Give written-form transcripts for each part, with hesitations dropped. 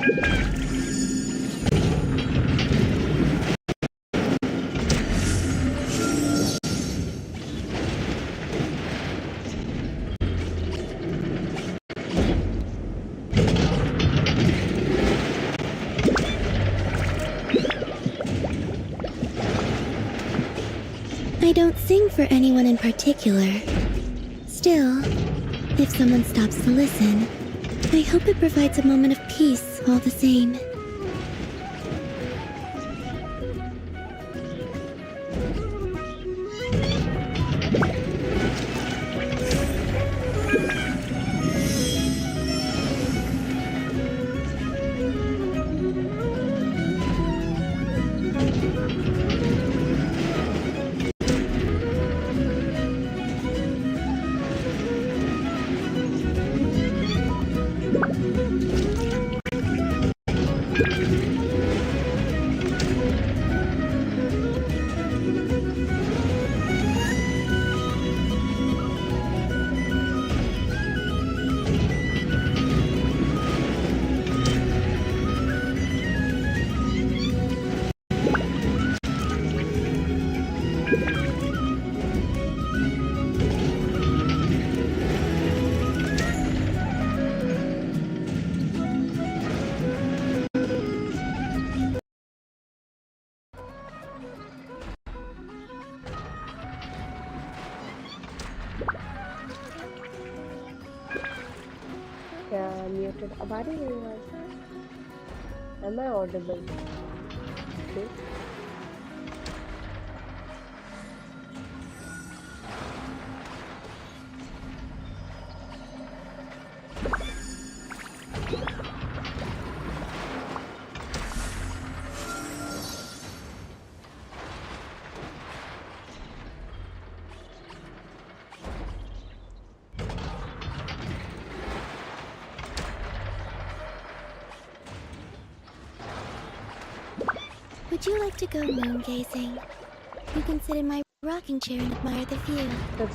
I don't sing for anyone in particular. Still, if someone stops to listen, I hope it provides a moment of peace all the same. Muted. अब आ रही है आवाज? Am I audible? Okay. Would you like to go moon gazing? You can sit in my rocking chair and admire the view. Or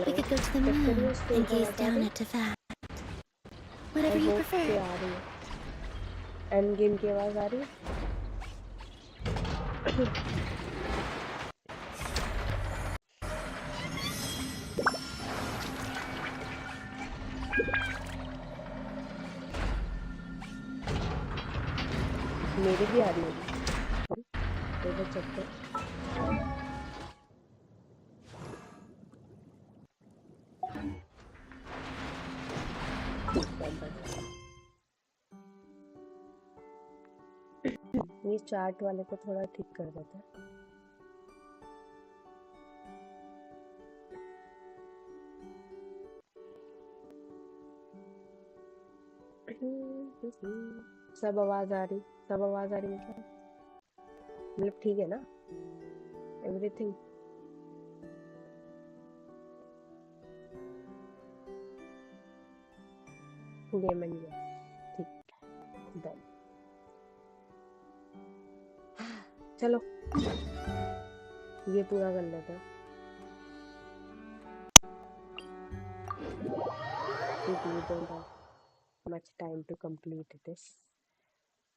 we could go to the moon and gaze down at Tefat. Whatever you prefer. End game की आवाज आ रही है? मेरी भी आ रही है। Check ये chart वाले को थोड़ा ठीक कर देते हैं। सब आवाज आ रही मतलब ठीक है ना एवरीथिंग? गेम एंड ठीक डन। चलो ये पूरा कर लेते हैं। We don't have much time to complete this.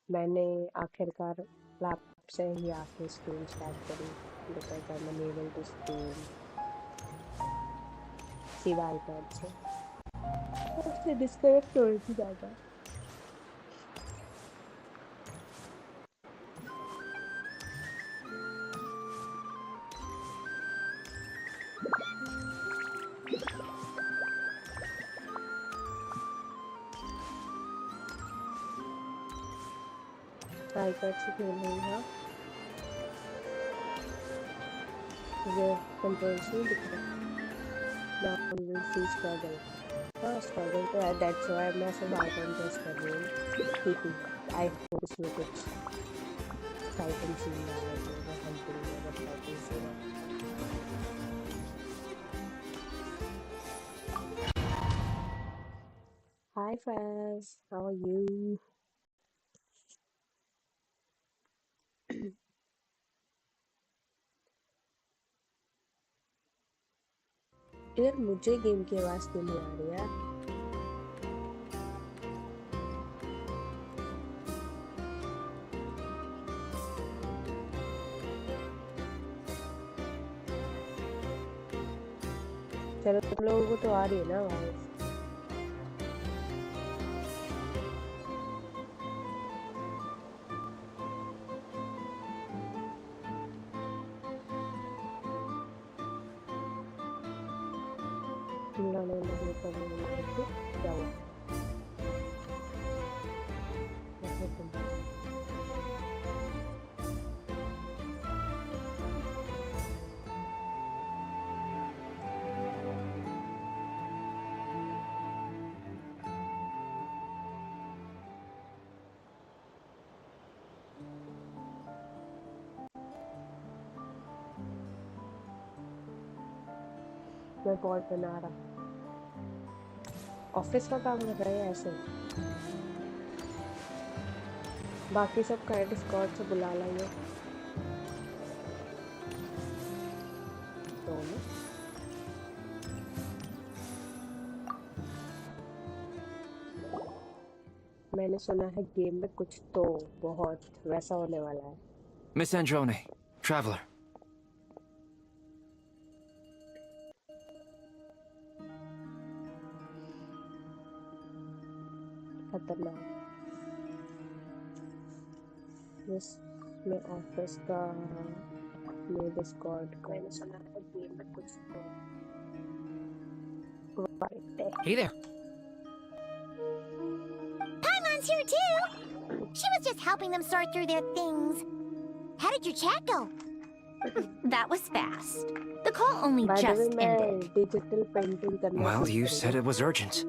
मैंने आखिरकार लैप से ही आके स्ट्रीम स्टार्ट करी because I am unable to stream सीधा आईपैड से। उससे डिस्कनेक्ट हो रही थी ज़्यादा। आईपैड से खेल रही है। मुझे कंट्रोल्स नहीं दिख रहा। Now we will see struggle. हाँ struggle तो है, that's why मैं सब आर्कन टेस्ट कर रही हूँ। ठीक है, I hope इसमें कुछ फाइटिंग सीन आ रहा है, जो हंटिंग में फाइटिंग सीन आ रहा है। Hi Faz, how are you? यार मुझे गेम की आवाज क्यों नहीं आ रही है? चलो तुम लोगों को तो आ रही है ना आवाज। क्या हुआ? मैं पॉट बना रहा। ऑफिस का काम कर रहा है ऐसे। बाकी सब क्रेडिट स्कॉट से बुला लेंगे दोनों। मैंने सुना है गेम में कुछ तो बहुत वैसा होने वाला है। Miss Androne, traveler. खतरनाक। में ऑफिस का में डिस्कॉर्ड का मैंने सुना है गेम में कुछ तो Hey there. Paimon's here too! She was just helping them sort through their things. How did your chat go? That was fast. The call only just ended. Digital painting Well, you said it was urgent,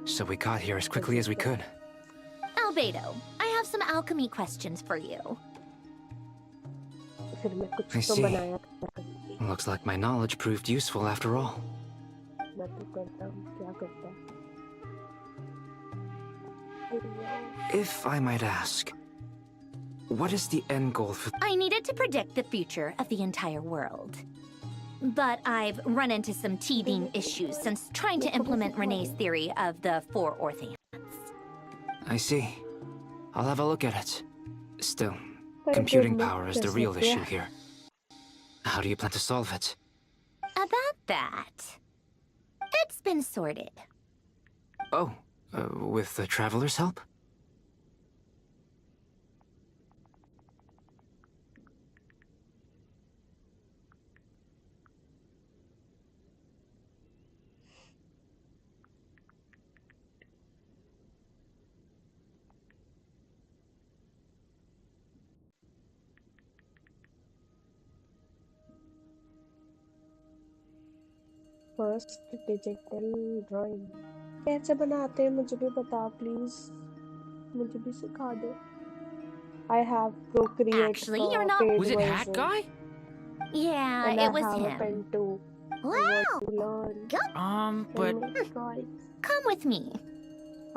so we got here as quickly as we could. Albedo, I have some alchemy questions for you. I see. Looks like my knowledge proved useful after all. If I might ask, what is the end goal for... I needed to predict the future of the entire world. But I've run into some teething issues since trying to implement Renee's theory of the 4 orthants. I see. I'll have a look at it. Still, computing power is the real issue here. How do you plan to solve it? About that, it's been sorted. Oh, with the traveler's help? First digital drawing कैसे बनाते हैं मुझे भी बता please, मुझे भी सिखा दे। I have Procreate. Actually, you're not. Was it Hat Guy? Yeah, and it was I have him. a pen too. Wow. But Come with me.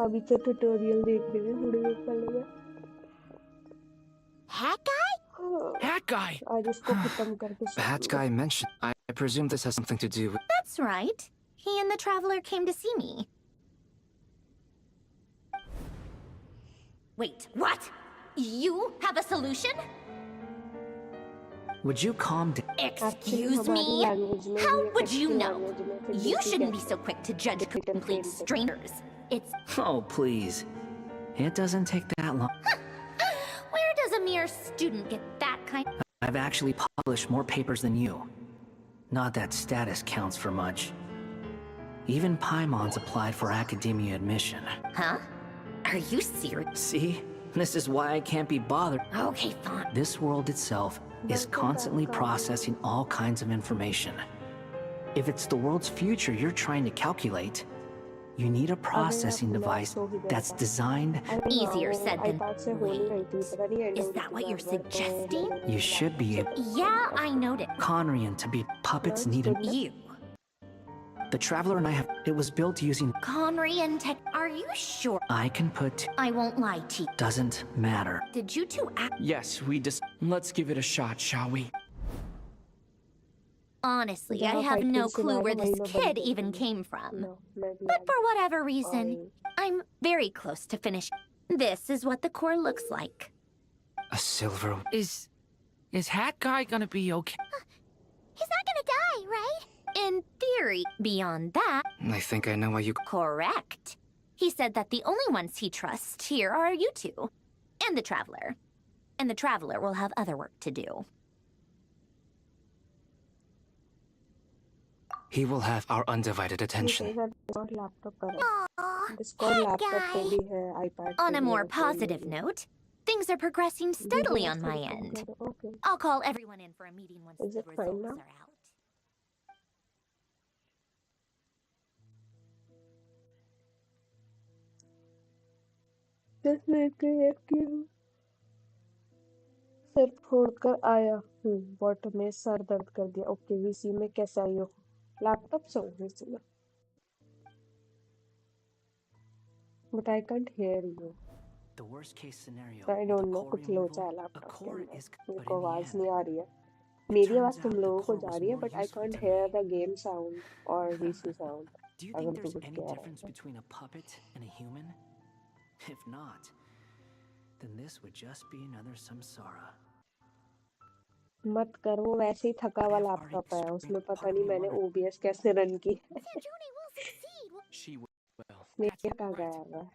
अभी तो ट्यूटोरियल देख रही हूँ, थोड़ी देर पहले। Hat Guy? Hat Guy! आज इसको खत्म करके Hat Guy mentioned. I presume this has something to do with... That's right. He and the traveler came to see me. Wait, what? You have a solution? Would you calm down? Excuse me? How would you know? You shouldn't be so quick to judge complete strangers. It's... Oh, please. It doesn't take that long. Where does a mere student get that kind... I've actually published more papers than you. Not that status counts for much. Even Paimon's applied for academia admission. Huh? Are you serious? See? This is why I can't be bothered. Okay, fine. This world itself is constantly processing all kinds of information. If it's the world's future you're trying to calculate, you need a processing device that's designed... Easier said than... Wait, is that what you're suggesting? You should be able... Yeah, I noticed. Conrian to be puppets need an... You. The Traveler and I have... It was built using... Conry and Tech... Are you sure? I can put... I won't lie to you. Doesn't matter. Did you two act... Yes, let's give it a shot, shall we? Honestly, I have no clue where this kid even came from. But for whatever reason, I'm very close to finish. This is what the core looks like. A silver... Is Hat Guy gonna be okay? He's not gonna die, right? In theory, beyond that... I think I know why you... Correct. He said that the only ones he trusts here are you two. And the Traveler. And the Traveler will have other work to do. He will have our undivided attention. Aww, guy. On a more positive note, things are progressing steadily on my end. I'll call everyone in for a meeting once the results are out. सिर फोड़कर आया हूँ but में sir दर्द कर दिया okay VC में कैसे आई हो लैपटॉप से हूँ वीसी में but I can't here you The worst case scenario. I don't know कुछ लोचा है लैपटॉप के अंदर मेरे को आवाज नहीं आ रही है मेरी आवाज तुम लोगों को जा रही है but I can't hear the game sound और VC sound Do you think there's any difference between a puppet and a human? If not, then this would just be another samsara. मत कर वो वैसे ही थका हुआ लैपटॉप है उसमें पता नहीं मैंने ओबीएस कैसे रन की She will. मेरे कहाँ गया है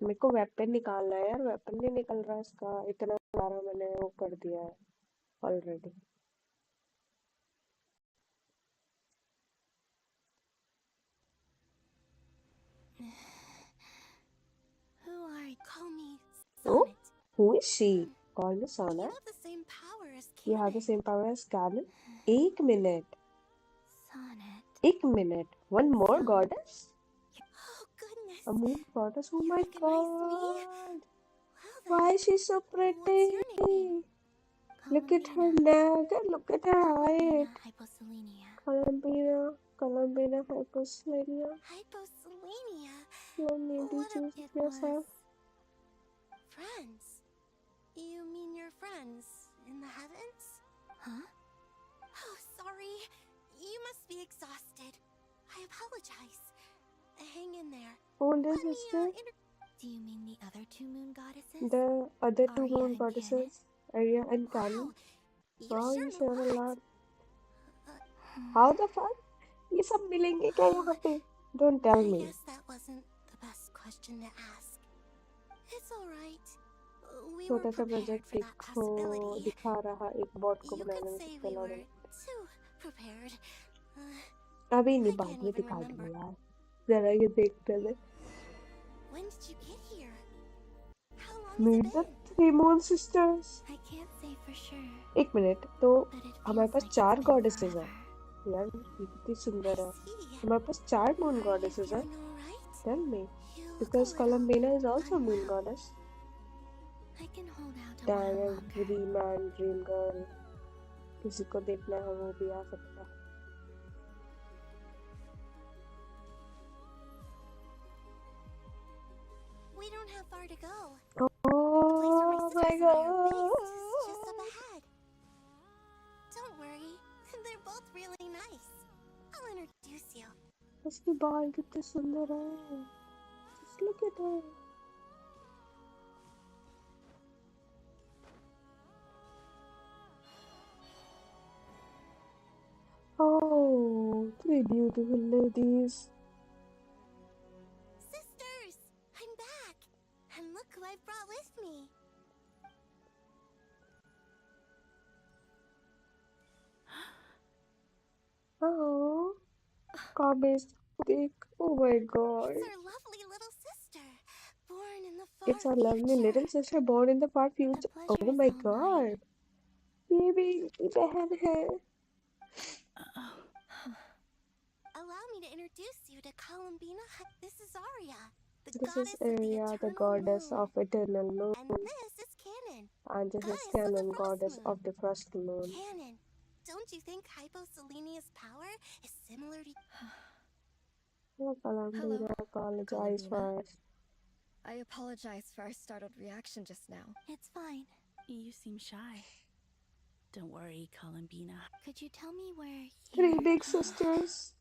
मेरे को वेपन निकालना है यार वेपन नहीं निकल रहा इसका इतना सारा मैंने वो कर दिया है already Who are you? Call me Oh, Sonnet. who is she? Call me Sonnet. You have the same power as You have the same power as Canon. एक मिनट Sonnet. एक minute one more goddess Oh, goodness. a moon goddess oh my recognize me? god Well, why is she so pretty what's your name? look at her neck look at her height Hyposelenia. Columbina hyposelenia Hyposelenia? let me What choose it yourself was? Friends? You mean your friends in the heavens? Huh? Oh, sorry. You must be exhausted. I apologize. Hang in there. older Let me, sister Do you mean the other two moon goddesses? the other two Arya moon and goddesses Arya and Canon Wow, wow you you sure share know a a lot lot. how the fuck ये सब मिलेंगे क्या यहाँ पे don't tell I me guess that wasn't the best question to ask. It's all right. We were छोटा सा prepared project for that दिखो possibility. दिखा रहा एक बॉट को You बनाने could में say कितना we लगा were too prepared. अभी I नहीं बाद can't में even दिखा remember. दूंगा यार जरा ये देखते दे When did you get here? How long has meet it the been? Three moon sisters I can't say for sure, एक मिनट तो but it हमारे feels पास like it's चार been गॉडेसेस हैं forever. यार ये कितनी सुंदर है I see. हमारे पास चार मून Are you गॉडेसेस हैं feeling all right? Tell me You look a because little Columbina is also moon unwell. Goddess I can hold out a while डायर longer. Dream man dream girl किसी को देखना है वो भी आ सकता है We don't have far to go. oh my Place where my sisters and I are god based is just up ahead. Don't worry, they're both really nice. I'll introduce you. उसकी बाल कितने सुंदर है just look at her oh three beautiful ladies Sisters, I'm back. And look who I brought with me. oh Garbage stick. Oh my god. It's our lovely little sister, born in the far It's our lovely future. little sister born in the far The future. pleasure Oh is my all mine. god. ये भी इनकी बहन है. Allow me to introduce you to Columbina. This is Arya, the This goddess is of the Arya, the eternal goddess moon. of eternal moon. And this is Canon, And this is goddess of the Canon, frost goddess moon. of the frost moon. Canon, don't you think Hyposelenia's power is similar to... Oh, Columbina, apologize Columbina. first. I apologize for our startled reaction just now. It's fine. You seem shy. Don't worry, Columbina. Could you tell me where Three you... big sisters.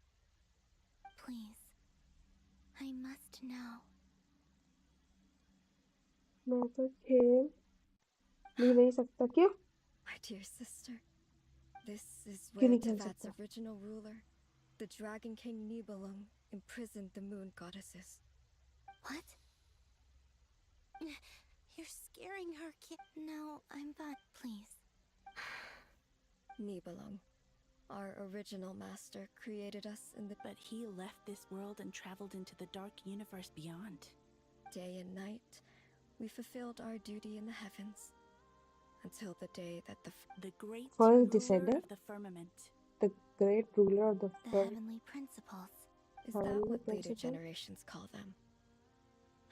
Please. I must know. मैं तो खेल नहीं नहीं सकता क्यों? My dear sister, this is क्यों where नहीं खेल Tevat's सकता? original ruler, the Dragon King Nibelung, imprisoned the moon goddesses. What? You're scaring her, kid. No, I'm fine. Please. Nibelung, our original master, created us in the But he left this world and traveled into the dark universe beyond. day and night. We fulfilled our duty in the heavens until the day that The great First ruler descendant, of the firmament. the great ruler of the The first heavenly principles. is that heavenly what later principle. generations call them?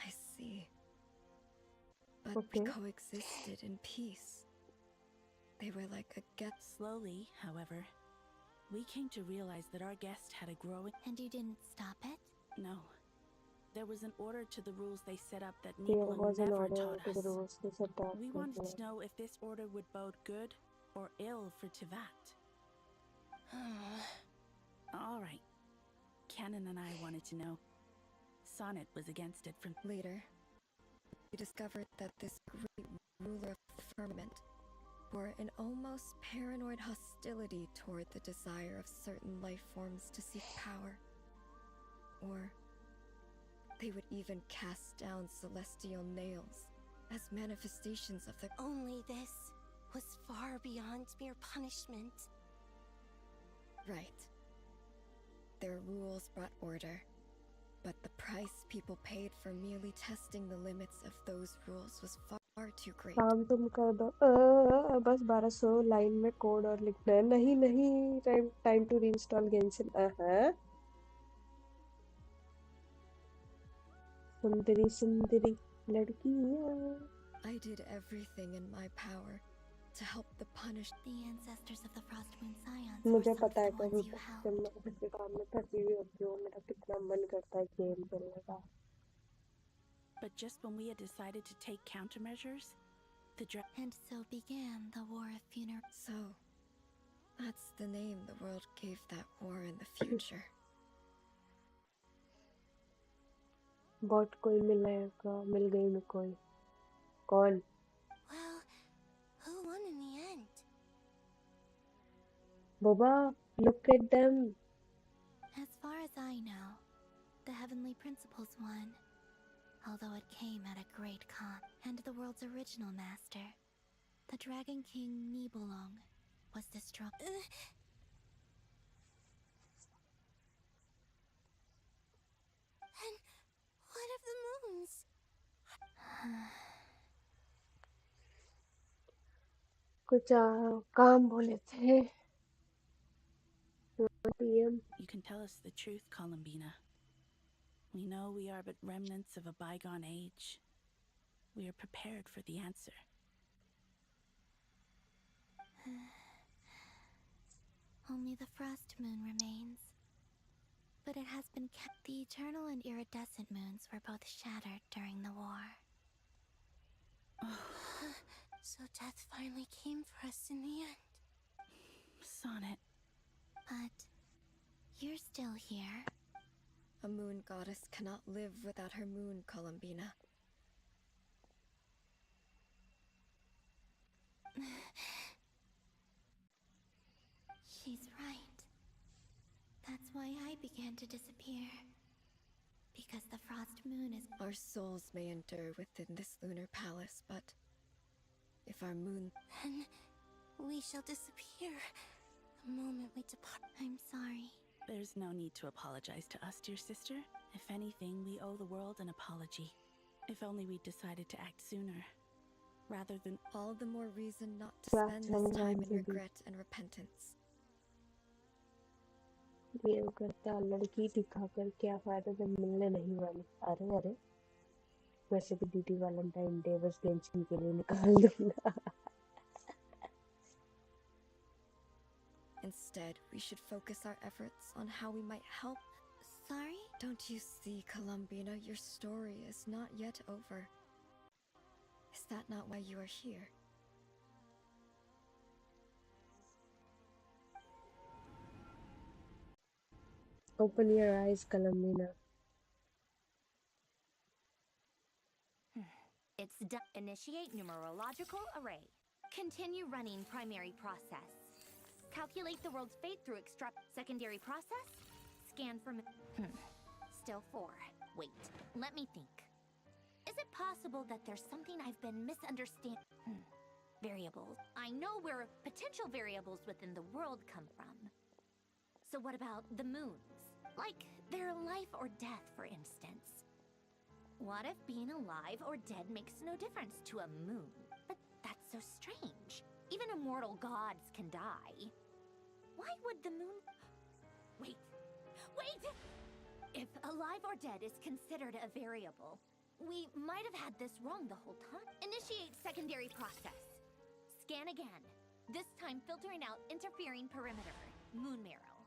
I see. But we Okay. coexisted in peace. They were like a guest. Slowly, however, we came to realize that our guest had a growing... And you didn't stop it? No. There was an order to the rules they set up that There Nibelung was an never order taught to the us. rules they set up. We wanted to know if this order would bode good or ill for Tevat. All right. Canon and I wanted to know. Sonnet was against it from... Later, we discovered that this great ruler of the firmament bore an almost paranoid hostility toward the desire of certain life forms to seek power. Or they would even cast down celestial nails as manifestations of the... Only this was far beyond mere punishment. Right. Their rules brought order, but the price people paid for merely testing the limits of those rules was far too great. काम तुम कर दो बस 1200 line में code और लिखना है नहीं नहीं टाइम टू रीइंस्टॉल गेंशिन सुंदरी सुंदरी लड़कियां I did everything in my power to help the punished. The ancestors of the Frost Moon Scions मुझे were some पता of है the कभी ones you helped. जब मैं अपने काम में फंसी हुई होती हूँ मेरा कितना मन करता है गेम खेलने का But just when we had decided to take countermeasures, And so began the War of Funeral. So, that's the name the world gave that war in the future. Bot कोई मिलेगा मिल गई मैं कोई कौन Well, who won in the end? Boba, look at them. As far as I know, the Heavenly Principles won. Although it came at a great cost. And the world's original master, the Dragon King Nibelung, was destroyed. And what of the moons? कुछ काम बोले थे PM. you can tell us the truth, Columbina. We know we are but remnants of a bygone age. We are prepared for the answer. Only the Frost Moon remains. But it has been kept. The eternal and iridescent moons were both shattered during the war. So death finally came for us in the end. Sonnet. But you're still here. A moon goddess cannot live without her moon, Columbina. She's right. That's why I began to disappear. Because the Frost Moon is... Our souls may endure within this lunar palace, but if our moon... Then we shall disappear the moment we depart. I'm sorry. There's no need to apologize to us, dear sister. If anything, we owe the world an apology. If only we'd decided to act sooner, rather than... All the more reason not to spend this time in regret and repentance. Game करता लड़की दिखाकर क्या फायदा जब मिलने नहीं वाली अरे अरे वैसे भी दीदी वैलेंटाइन डे बस गेंशिन के लिए निकाल दूंगा Instead, we should focus our efforts on how we might help. Sorry? Don't you see, Columbina, your story is not yet over. Is that not why you are here? Open your eyes, Columbina. It's done. Initiate numerological array. Continue running primary process. Calculate the world's fate through extract secondary process. Scan for... Still 4. Wait, let me think. Is it possible that there's something I've been misunderstanding? Variables. I know where potential variables within the world come from. So what about the moons? Like their life or death, for instance. What if being alive or dead makes no difference to a moon? But that's so strange. Even immortal gods can die. Why would the moon... Wait! If alive or dead is considered a variable, we might have had this wrong the whole time. Initiate secondary process. Scan again. This time filtering out interfering perimeter. Moon marrow.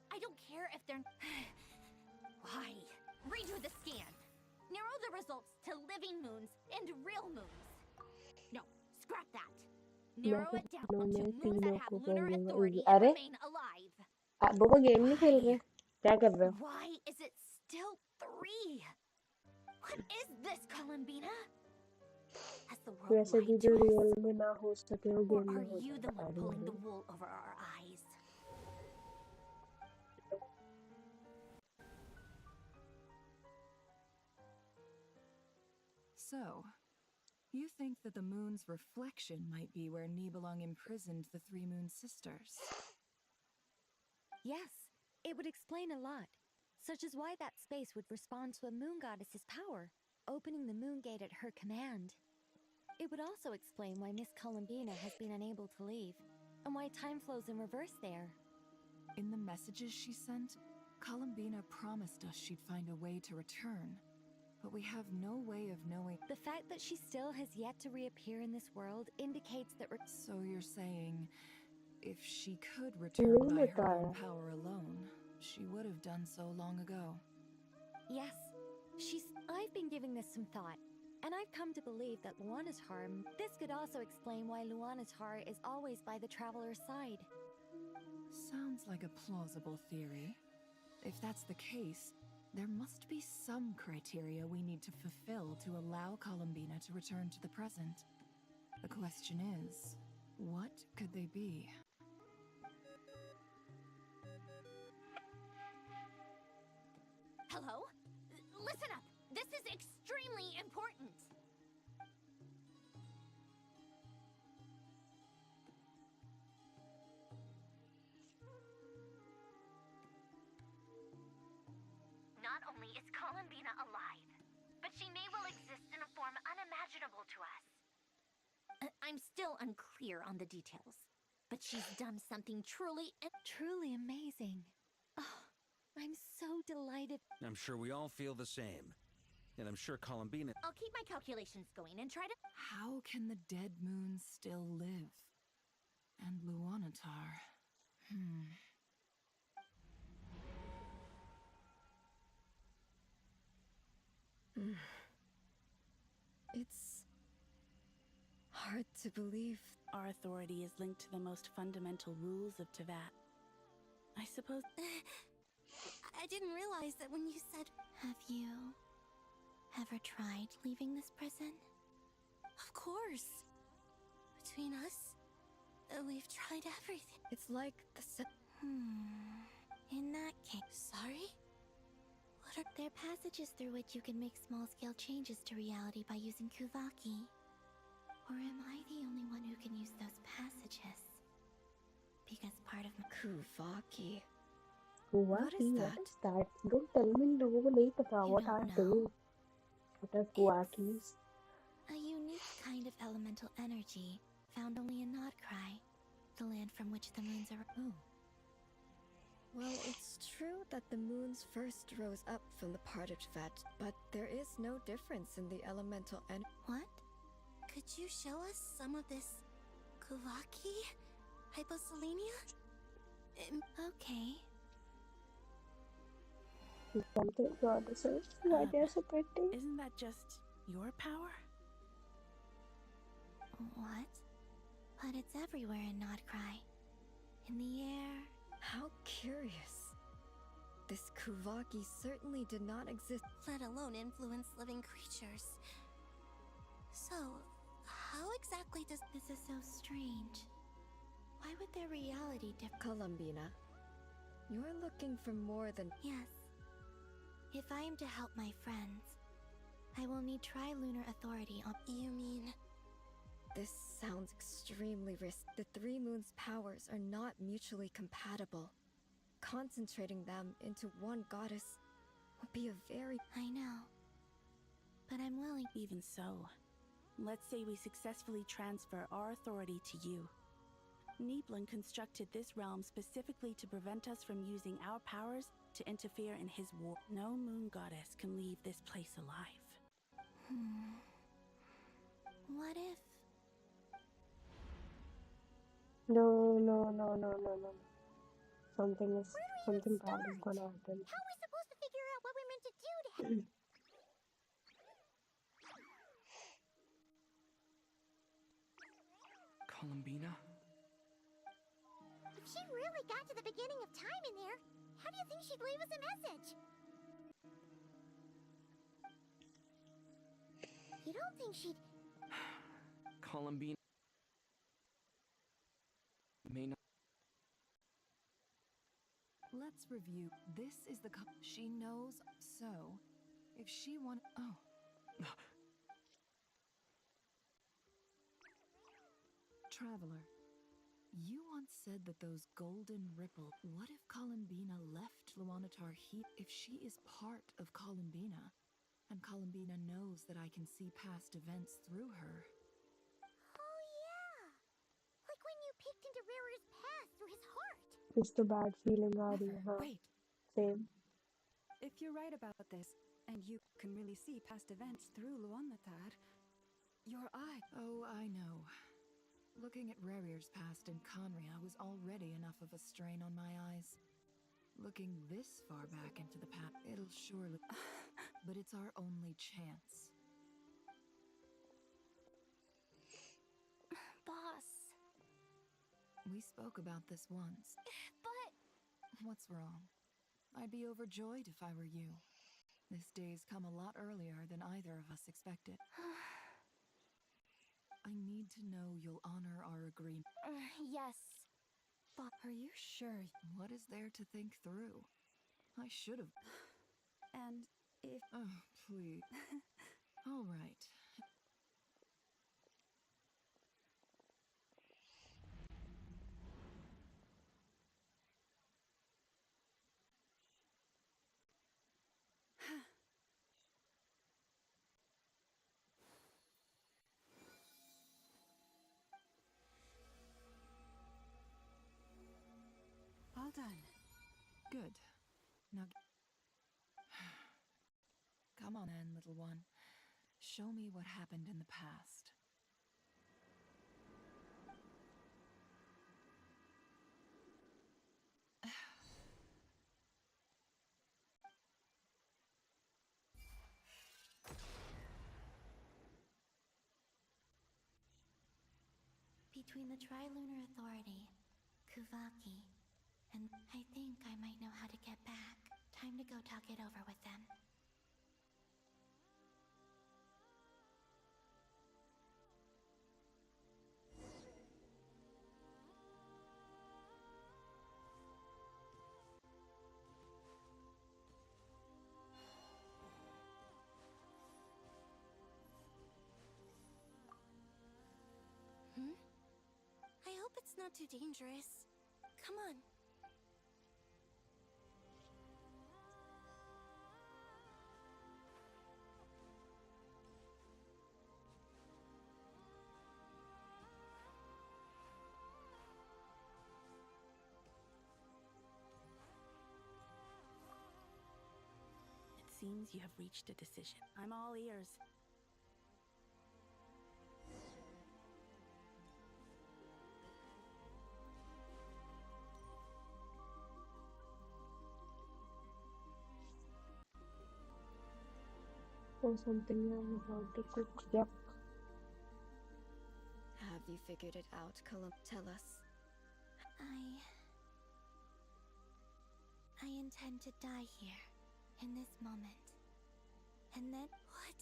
I don't care if they're... Why? Redo the scan. Narrow the results to living moons and real moons. No, scrap that. Narrow it down to moons that have lunar authority and remain alive. वो game नहीं खेल रहे क्या कर रहे हो Why is it still 3? What is this, Columbina? Has the world वैसे भी lied जो to us? रियल में ना हो सके वो Or गेम में are हो you the जाता one है pulling the wool over our eyes? So, you think that the moon's reflection might be where Nibelung imprisoned the three moon sisters? Yes, it would explain a lot, such as why that space would respond to a moon goddess's power, opening the moon gate at her command. It would also explain why Miss Columbina has been unable to leave, and why time flows in reverse there. In the messages she sent, Columbina promised us she'd find a way to return, but we have no way of knowing. The fact that she still has yet to reappear in this world indicates that So you're saying, if she could return by her own power alone, she would have done so long ago. Yes, I've been giving this some thought, and I've come to believe that Luana's harm. This could also explain why Luana's heart is always by the traveler's side. Sounds like a plausible theory. If that's the case, there must be some criteria we need to fulfill to allow Columbina to return to the present. The question is, what could they be? Hello? Listen up! This is extremely important! Not only is Columbina alive, but she may well exist in a form unimaginable to us. I'm still unclear on the details, but she's done something truly amazing. Oh, I'm so delighted. I'm sure we all feel the same. And I'm sure Columbina... I'll keep my calculations going and try to... How can the dead moon still live? And Luanatar... It's hard to believe. Our authority is linked to the most fundamental rules of Teyvat. I suppose... I didn't realize that when you said... Have you ever tried leaving this prison? Of course. Between us, we've tried everything. It's like In that case... Sorry? What are... There are passages through which you can make small-scale changes to reality by using Kuvaki. Or am I the only one who can use those passages? Because part of my... Kuvaki. What is that? Don't tell me लोगों को नहीं पता You what don't are know. they? What are Kuwakis? A unique kind of elemental energy found only in Nodcry, the land from which the moons are... Oh. Well, it's true that the moons first rose up from the part of Teyvat, but there is no difference in the elemental energy. What? Could you show us some of this Kuvaki? Hyposelenia? Okay. Something goddesses. Why they're so pretty? Isn't that just your power? What? But it's everywhere in Nodcry. In the air. How curious. This Kuvaki certainly did not exist. Let alone influence living creatures. So, How exactly does... This is so strange. Why would their reality differ? Columbina, you're looking for more than... Yes. If I am to help my friends, I will need Tri-Lunar Authority on... You mean... This sounds extremely risky. The Three Moons' powers are not mutually compatible. Concentrating them into one goddess would be a very... I know. But I'm willing... Even so, let's say we successfully transfer our authority to you. Niblin constructed this realm specifically to prevent us from using our powers to interfere in his war. No moon goddess can leave this place alive. What if... No, no, no, no, no, no. Something bad is gonna happen. How are we supposed to figure out what we're meant to do to help? Columbina? If she really got to the beginning of time in there, how do you think she'd leave us a message? You don't think she'd... Columbina may not... Let's review. This is the cup she knows, so if she want... Oh. Traveler, you once said that those golden ripple... What if Columbina left Luanatar heat? If she is part of Columbina, and Columbina knows that I can see past events through her... Oh yeah! Like when you peeked into Rarer's past through his heart. Just a bad feeling, Adi, huh? Wait, Same. If you're right about this, and you can really see past events through Luanatar, your eye... Oh, I know. Looking at Rerir's past in Conria was already enough of a strain on my eyes. Looking this far back into the past, it'll surely... But it's our only chance. Boss. We spoke about this once. But... What's wrong? I'd be overjoyed if I were you. This day's come a lot earlier than either of us expected. I need to know you'll honor our agreement. Yes. But are you sure? What is there to think through? I should have... And if... Oh, please. All right. All done. Good. Now... Come on then, little one. Show me what happened in the past. Between the Tri-Lunar Authority, Kuvaki, and I think I might know how to get back. Time to go talk it over with them. I hope it's not too dangerous. Come on. It seems you have reached a decision. I'm all ears. Or something I'm about to cook. Yep. Have you figured it out, Tell us. I intend to die here, in this moment. And then... What?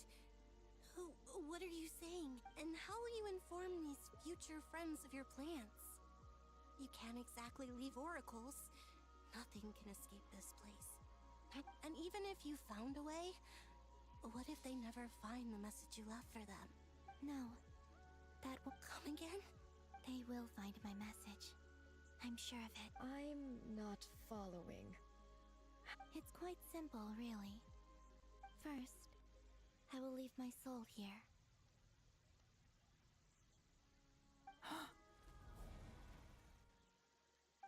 What are you saying? And how will you inform these future friends of your plans? You can't exactly leave oracles. Nothing can escape this place. And even if you found a way, what if they never find the message you left for them? No. That will come again? They will find my message. I'm sure of it. I'm not following. It's quite simple, really. First, I will leave my soul here.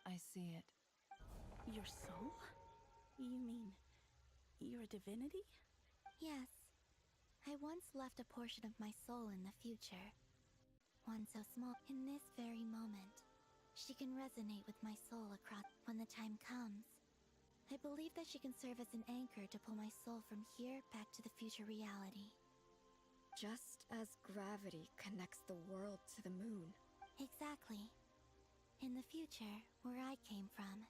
I see it. Your soul? You mean you're a divinity? Yes. I once left a portion of my soul in the future. One so small. In this very moment, she can resonate with my soul across when the time comes. I believe that she can serve as an anchor to pull my soul from here back to the future reality. Just as gravity connects the world to the moon. Exactly. In the future, where I came from.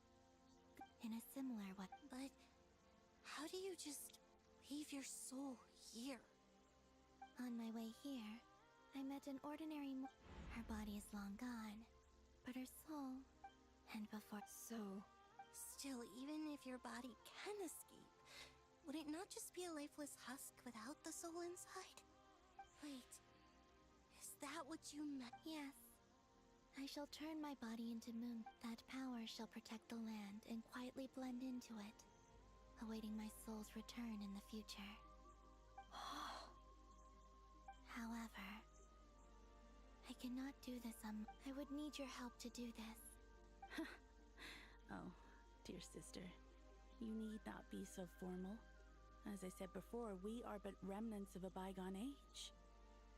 In a similar way. But how do you just leave your soul here? On my way here, I met an ordinary Her body is long gone, but her soul, and before. So, still, even if your body can escape, would it not just be a lifeless husk without the soul inside? Wait, is that what you meant? Yes. I shall turn my body into moon. That power shall protect the land and quietly blend into it, awaiting my soul's return in the future. However, I cannot do this I would need your help to do this. Oh, dear sister, you need not be so formal. As I said before, we are but remnants of a bygone age.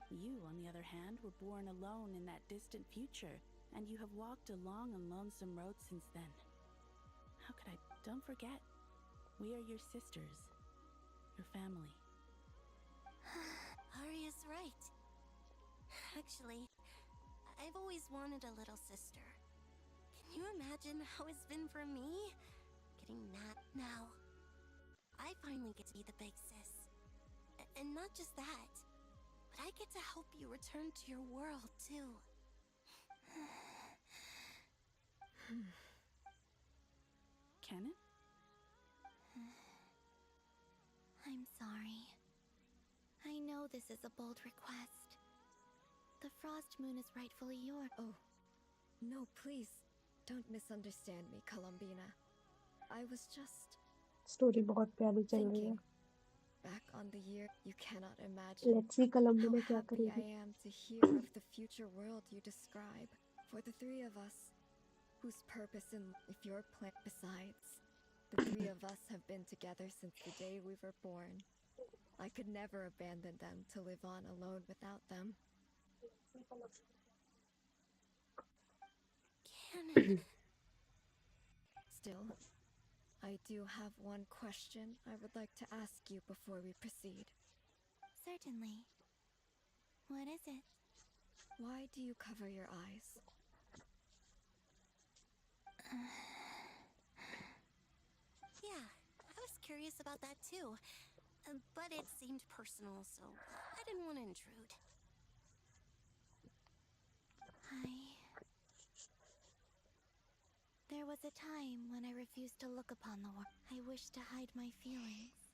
You, on the other hand, were born alone in that distant future, and you have walked a long and lonesome road since then. How could I? Don't forget, we are your sisters, your family. Arya's right. Actually, I've always wanted a little sister. Can you imagine how it's been for me? Getting that now. I finally get to be the big sis. And not just that, but I get to help you return to your world, too. Kennen? I'm sorry. I know this is a bold request. The Frost Moon is rightfully yours. Oh, no, please. Don't misunderstand me, Columbina. I was just story बहुत प्यारी चल रही है. thinking back on the year. You cannot imagine Let's see Columbina how क्या happy करेगी. I am to hear of the future world you describe. For the three of us, whose purpose in if your plan. Besides, the three of us have been together since the day we were born. I could never abandon them to live on alone without them. Kennen. Still, I do have one question I would like to ask you before we proceed. Certainly. What is it? Why do you cover your eyes? Yeah, I was curious about that too. But it seemed personal, so I didn't want to intrude. There was a time when I refused to look upon the world. I wished to hide my feelings.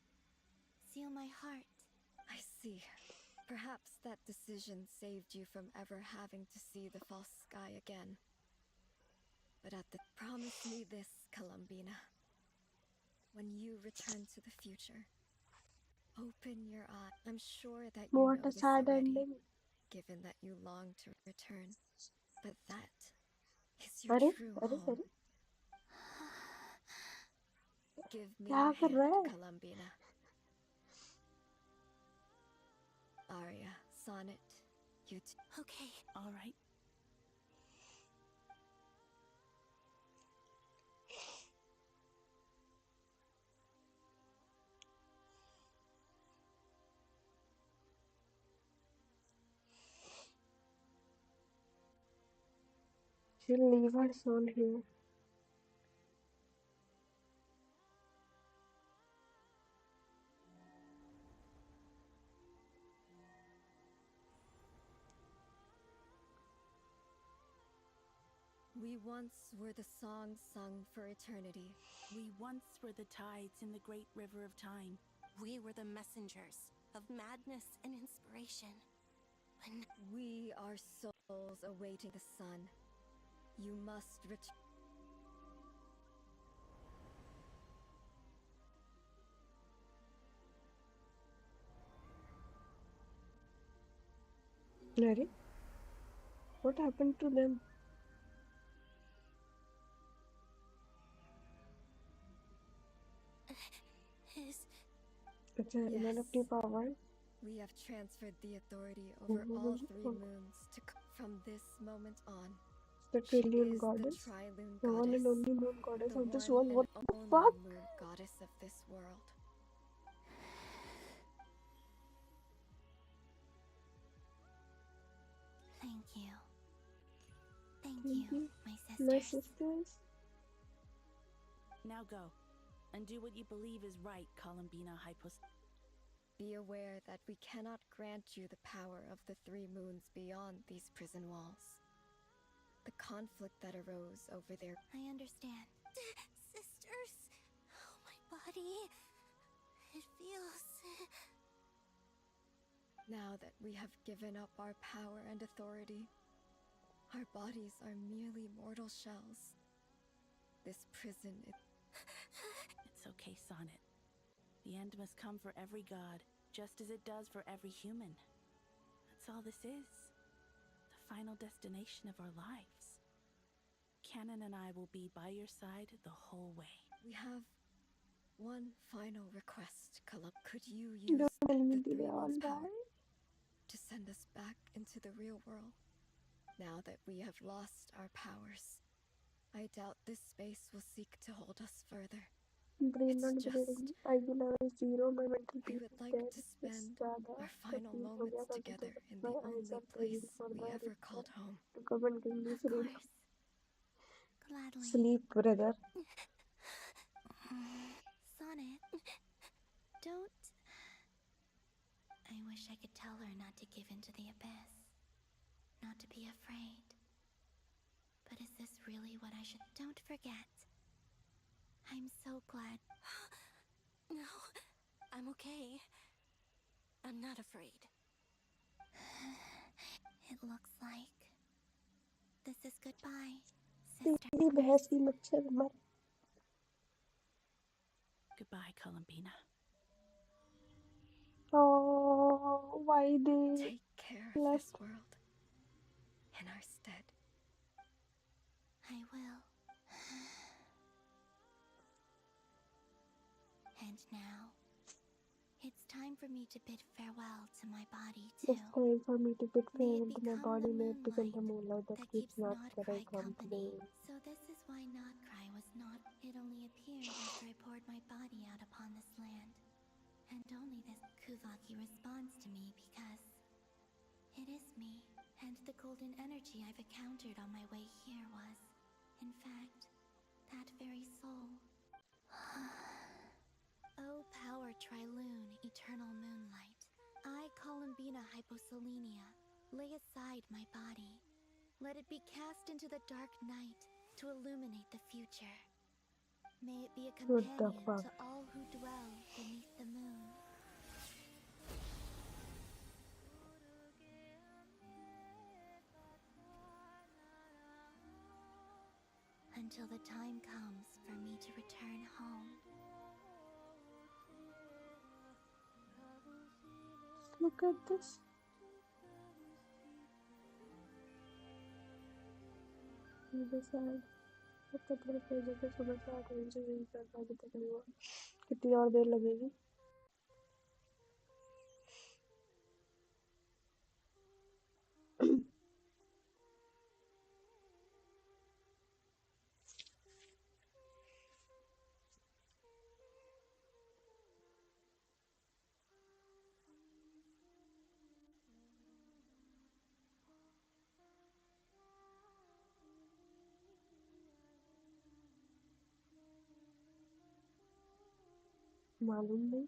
Seal my heart. I see. Perhaps that decision saved you from ever having to see the false sky again. But promise me this, Columbina. When you return to the future, open your eye. I'm sure that you What know a this sad already, ending. given that you long to return. But that is your अरे true अरे home. अरे Give me क्या your कर hand, रहा है? Columbina. Arya, Sonnet, you Okay. All right. She'll leave her soul here. We once were the songs sung for eternity. We once were the tides in the great river of time. We were the messengers of madness and inspiration. When we are souls awaiting the sun. You must return. Larry, what happened to them? Yes. We have transferred the authority over all three moons to from this moment on. The trillion goddess, the one and only moon goddess of this world. What the fuck? Moon goddess of this world. Thank you. Thank you, my sisters. Now go, and do what you believe is right, Columbina Hypos. Be aware that we cannot grant you the power of the three moons beyond these prison walls. The conflict that arose over there. I understand. Sisters, oh, my body. It feels... Now that we have given up our power and authority, our bodies are merely mortal shells. This prison is... It's okay, Sonnet. The end must come for every god, just as it does for every human. That's all this is. The final destination of our lives. Canon and I will be by your side the whole way. We have one final request, Caleb. Could you use the three moons' power to send us back into the real world? Now that we have lost our powers, I doubt this space will seek to hold us further. Brain not brain. IQ level 0. My mental peace is dead. We would like to spend our final moments together in the only place we ever called home. Of course. Gladly. Sleep, brother. Sonnet, don't... I wish I could tell her not to give in to the abyss. Not to be afraid. But is this really what I should... Don't forget. I'm so glad. No, I'm okay. I'm not afraid. It looks like this is goodbye, sister. Goodbye, Columbina. Oh, why they take care of this world in our stead? I will. And now, it's time for me to bid farewell to my body, too. It's time for me to bid farewell to my body. May it become the moonlight that keeps Notcry company. So this is why Notcry was not... It only appeared after I poured my body out upon this land. And only this Kuvaki responds to me because... It is me, and the golden energy I've encountered on my way here was, in fact, that very soul. O power Triloon, eternal moonlight, I, Columbina Hyposelenia, lay aside my body. Let it be cast into the dark night to illuminate the future. May it be a companion to all who dwell beneath the moon. Until the time comes for me to return home. Look at this. कितनी और देर लगेगी? मालूम नहीं.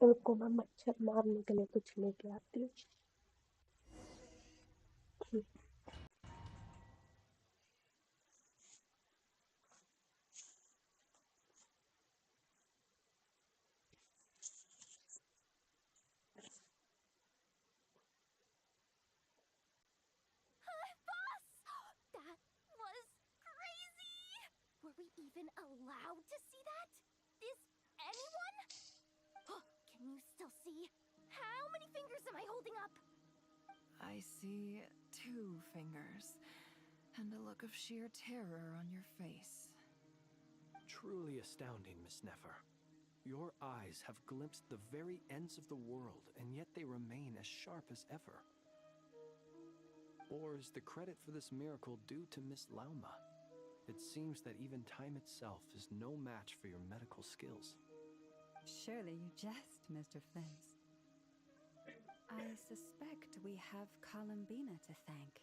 रुको मैं मच्छर मारने के लिए कुछ लेके आती हूँ। Boss! That was crazy! Were we even allowed to see that? Is anyone? Can you still see? How many fingers am I holding up? I see 2 fingers, and a look of sheer terror on your face. Truly astounding, Miss Nefer. Your eyes have glimpsed the very ends of the world, and yet they remain as sharp as ever. Or is the credit for this miracle due to Miss Lauma? It seems that even time itself is no match for your medical skills. Surely you jest, Mr. Flint. I suspect we have Columbina to thank.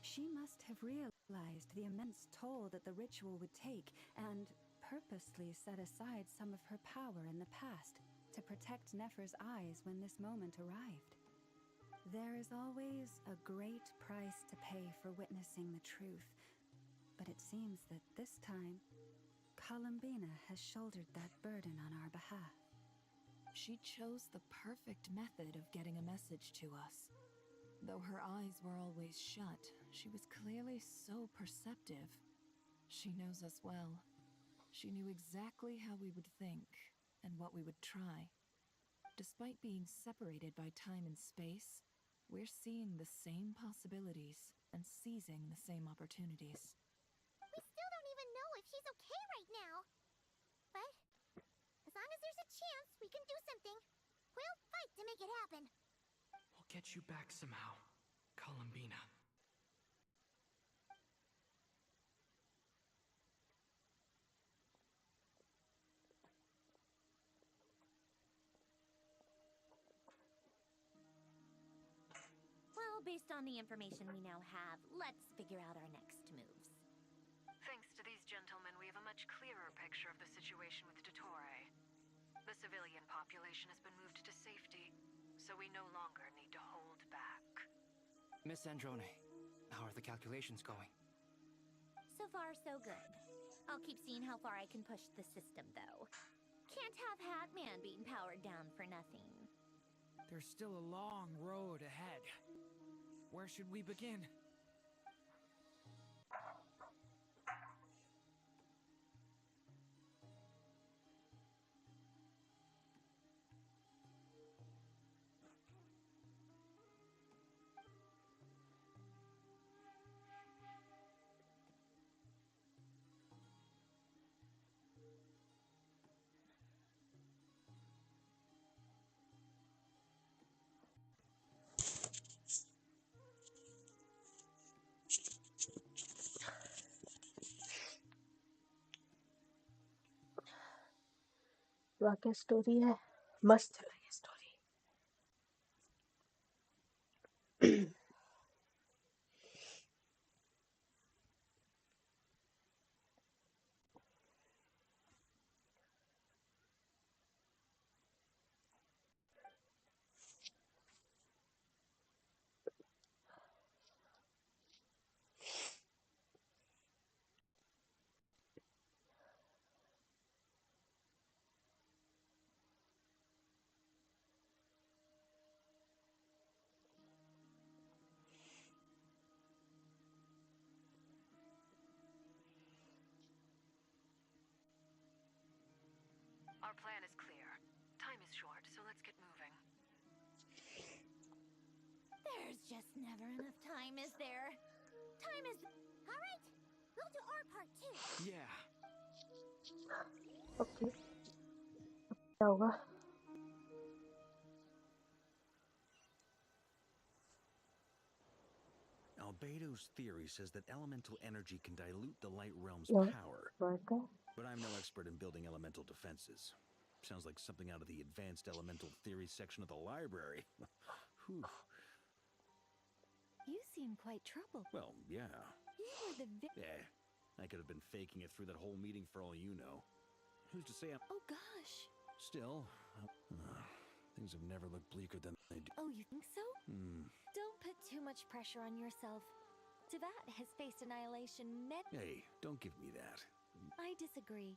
She must have realized the immense toll that the ritual would take and purposely set aside some of her power in the past to protect Nefer's eyes when this moment arrived. There is always a great price to pay for witnessing the truth, but it seems that this time, Columbina has shouldered that burden on our behalf. She chose the perfect method of getting a message to us. Though her eyes were always shut, she was clearly so perceptive. She knows us well. She knew exactly how we would think and what we would try. Despite being separated by time and space, we're seeing the same possibilities and seizing the same opportunities. We still don't even know if she's okay right now. But as long as there's a chance we can do something, we'll fight to make it happen. We'll get you back somehow, Columbina. Well, based on the information we now have, let's figure out our next moves. Thanks to these gentlemen, we have a much clearer picture of the situation with Dottore. The civilian population has been moved to safety, so we no longer need to hold back. Miss Androne, how are the calculations going? So far, so good. I'll keep seeing how far I can push the system, though. Can't have Hatman being powered down for nothing. There's still a long road ahead. Where should we begin? वाकई story है, मस्त चल रही है story. Our plan is clear. Time is short, so let's get moving. There's just never enough time, is there? Time is... All right, we'll do our part, too. Yeah. Okay. क्या होगा? Albedo's theory says that elemental energy can dilute the light realm's Yeah. power. But I'm no expert in building elemental defenses. Sounds like something out of the advanced elemental theory section of the library. Whew. You seem quite troubled. Well, yeah. You were the Yeah. I could have been faking it through that whole meeting for all you know. Who's to say I'm... Oh, gosh. Still, Things have never looked bleaker than they do. Oh, you think so? Don't put too much pressure on yourself. Teyvat has faced annihilation Hey, don't give me that. I disagree.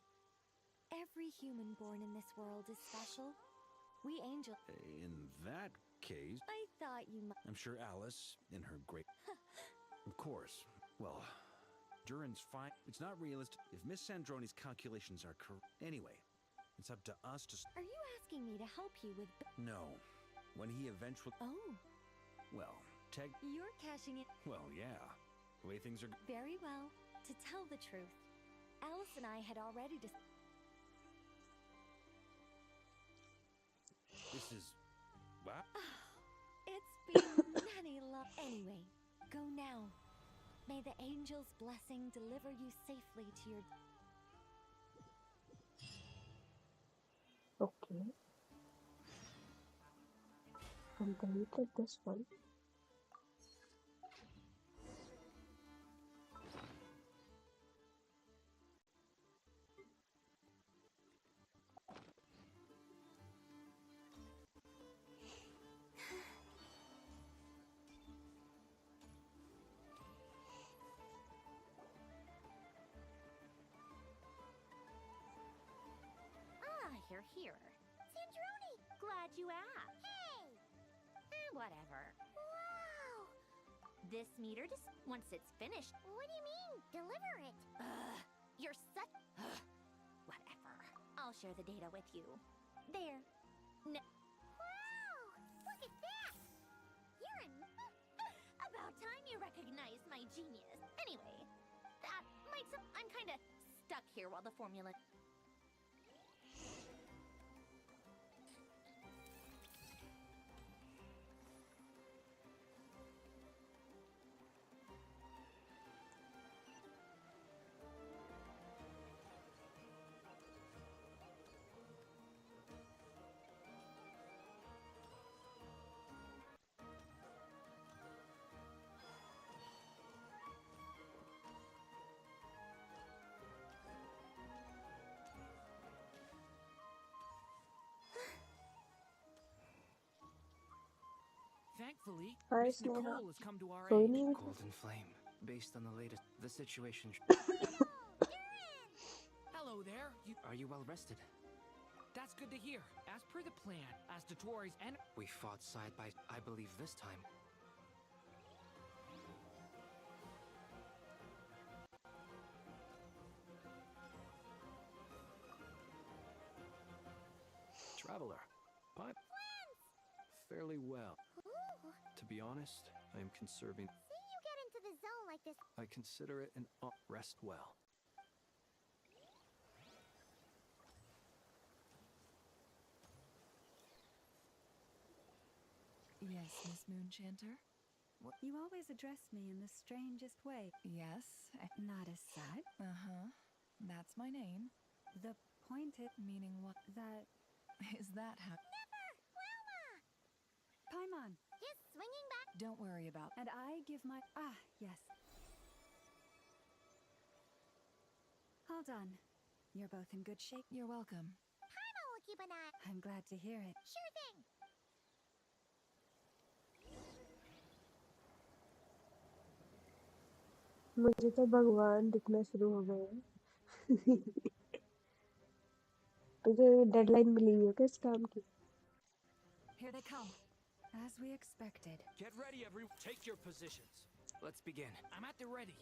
Every human born in this world is special. We angel. In that case, I thought you might. I'm sure Alice, in her great... Of course. Well, Duran's fine. It's not realistic. If Miss Sandroni's calculations are correct... Anyway, it's up to us to... Are you asking me to help you with... No. When he eventually... Oh. Well, You're cashing it. Well, yeah. The way things are... Very well. To tell the truth, Alice and I had already This is... What? It's been many Anyway, go now. May the angel's blessing deliver you safely to your... Okay. Completed this one. You're here. Sandroni! Glad you asked. Hey! Whatever. Wow! This meter once it's finished... What do you mean, deliver it? You're such... Whatever. I'll share the data with you. There. No. Wow! Look at that! You're an... About time you recognize my genius. Anyway, that might... I'm kinda stuck here while the formula... Thankfully, Hi, Miss Sneha. Nicole has come to our कोई aid. नहीं है। Golden Flame. Based on the latest... The situation... Hello there. Are you well rested? That's good to hear. As per the plan, as Dotori's and... We fought side by... I believe this time. Traveler. Pipe. Fairly well. To be honest, I am conserving... See you get into the zone like this. I consider it an... Rest well. Yes, Miss Moonchanter? You always address me in the strangest way. Yes. Not as such. Uh-huh. That's my name. The pointed... Meaning what? That... Is that how... Never! Wilma! Paimon! Just swinging back. Don't worry about... And I give my... Ah, yes. Hold on. You're both in good shape. You're welcome. Paimon will keep an eye. I'm glad to hear it. Sure thing. मुझे तो भगवान दिखना शुरू हो गए हैं। तुझे deadline मिली है क्या इस काम की? Here they come. As we expected. Get ready, everyone. Take your positions. Let's begin. I'm at the ready.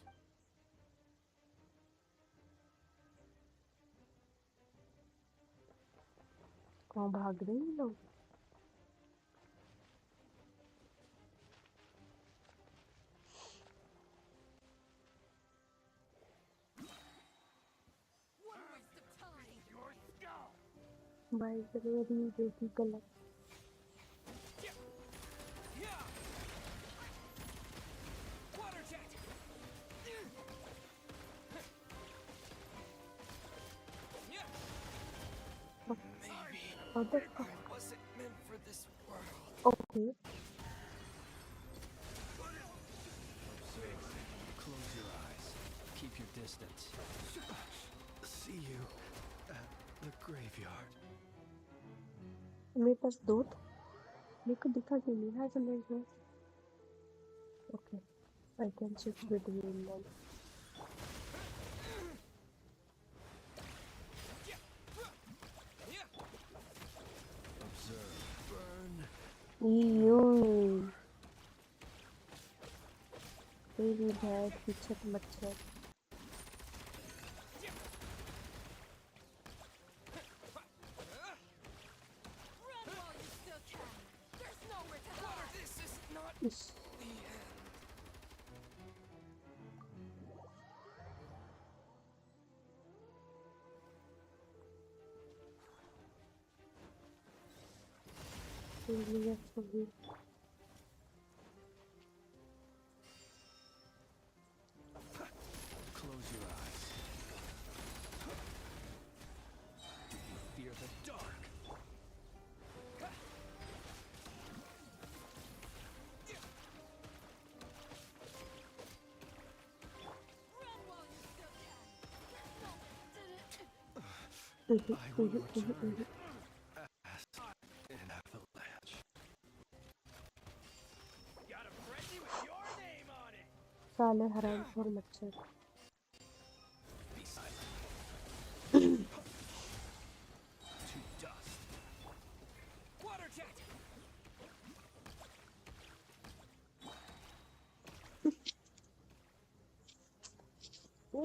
कहाँ भाग रहे हैं लोग? भाई जरूरी बेटी गलत Water jet. What the fuck? I wasn't meant for this world. Okay. Close your eyes. Keep your distance. See you at the graveyard. मेरे पास दो थे, मेरे को दिखा क्यों नहीं रहा समझ में? Okay, I can switch between them. Observe, burn. Ew. Very bad picture मच्छर. Ish. Really sorry. Close your eyes. Do you fear the dark? I will return as an avalanche. Got a present with your name on it. साले हरामखोर मच्छर. Be silent. To dust. Water jet.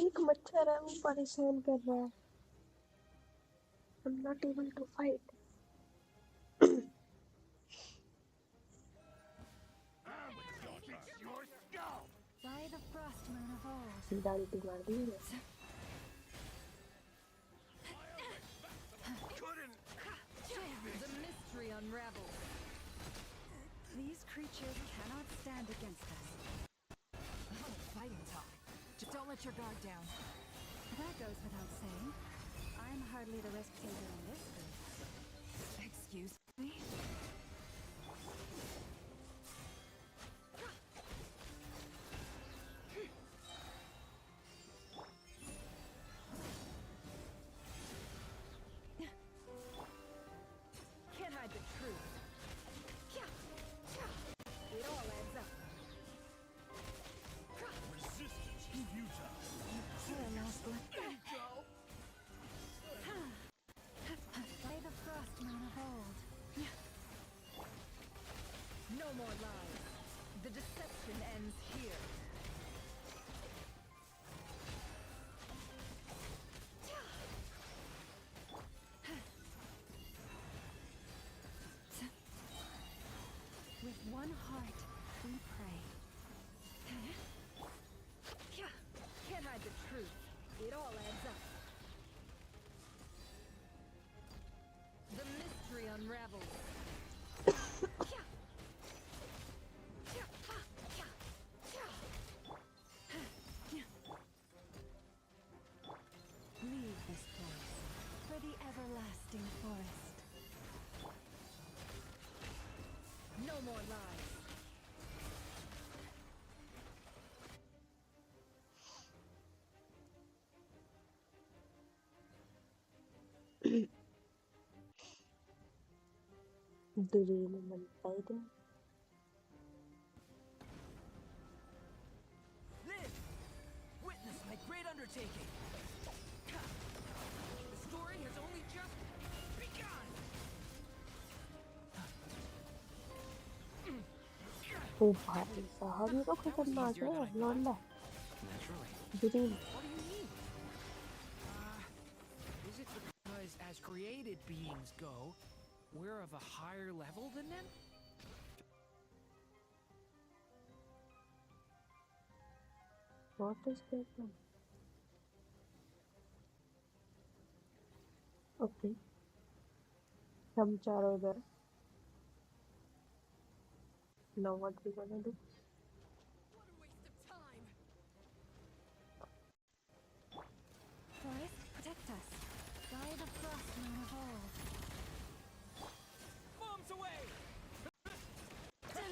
एक मच्छर है वो परेशान कर रहा है. I'm not able to fight. By the frostmoon of old. सीधा उल्टी मार दी है. The mystery unravels. These creatures cannot stand against us. Oh, fighting talk. Just don't let your guard down. That goes without saying. I'm hardly the risk taker in this group. Excuse me? Can't hide the truth. It all adds up. Resistance is futile. By the frostmoon of old. No more lies. The deception ends here. With one heart, we pray. Can't hide the truth. It all adds up. The mystery unravels. Leave this place for the everlasting forest. No more lies. Dream मनता Live! Witness my great undertaking. The story has only just begun. ओ भाई साहब ये तो खतरनाक है लौंडा. Naturally. Dream. What do you mean? Is it because as created beings go, we're of a higher level than them? What is that one? Okay. हम चारों उधर. Now what we gonna do? What a waste of time! Forest, protect us. By the frostmoon of old. Bombs away!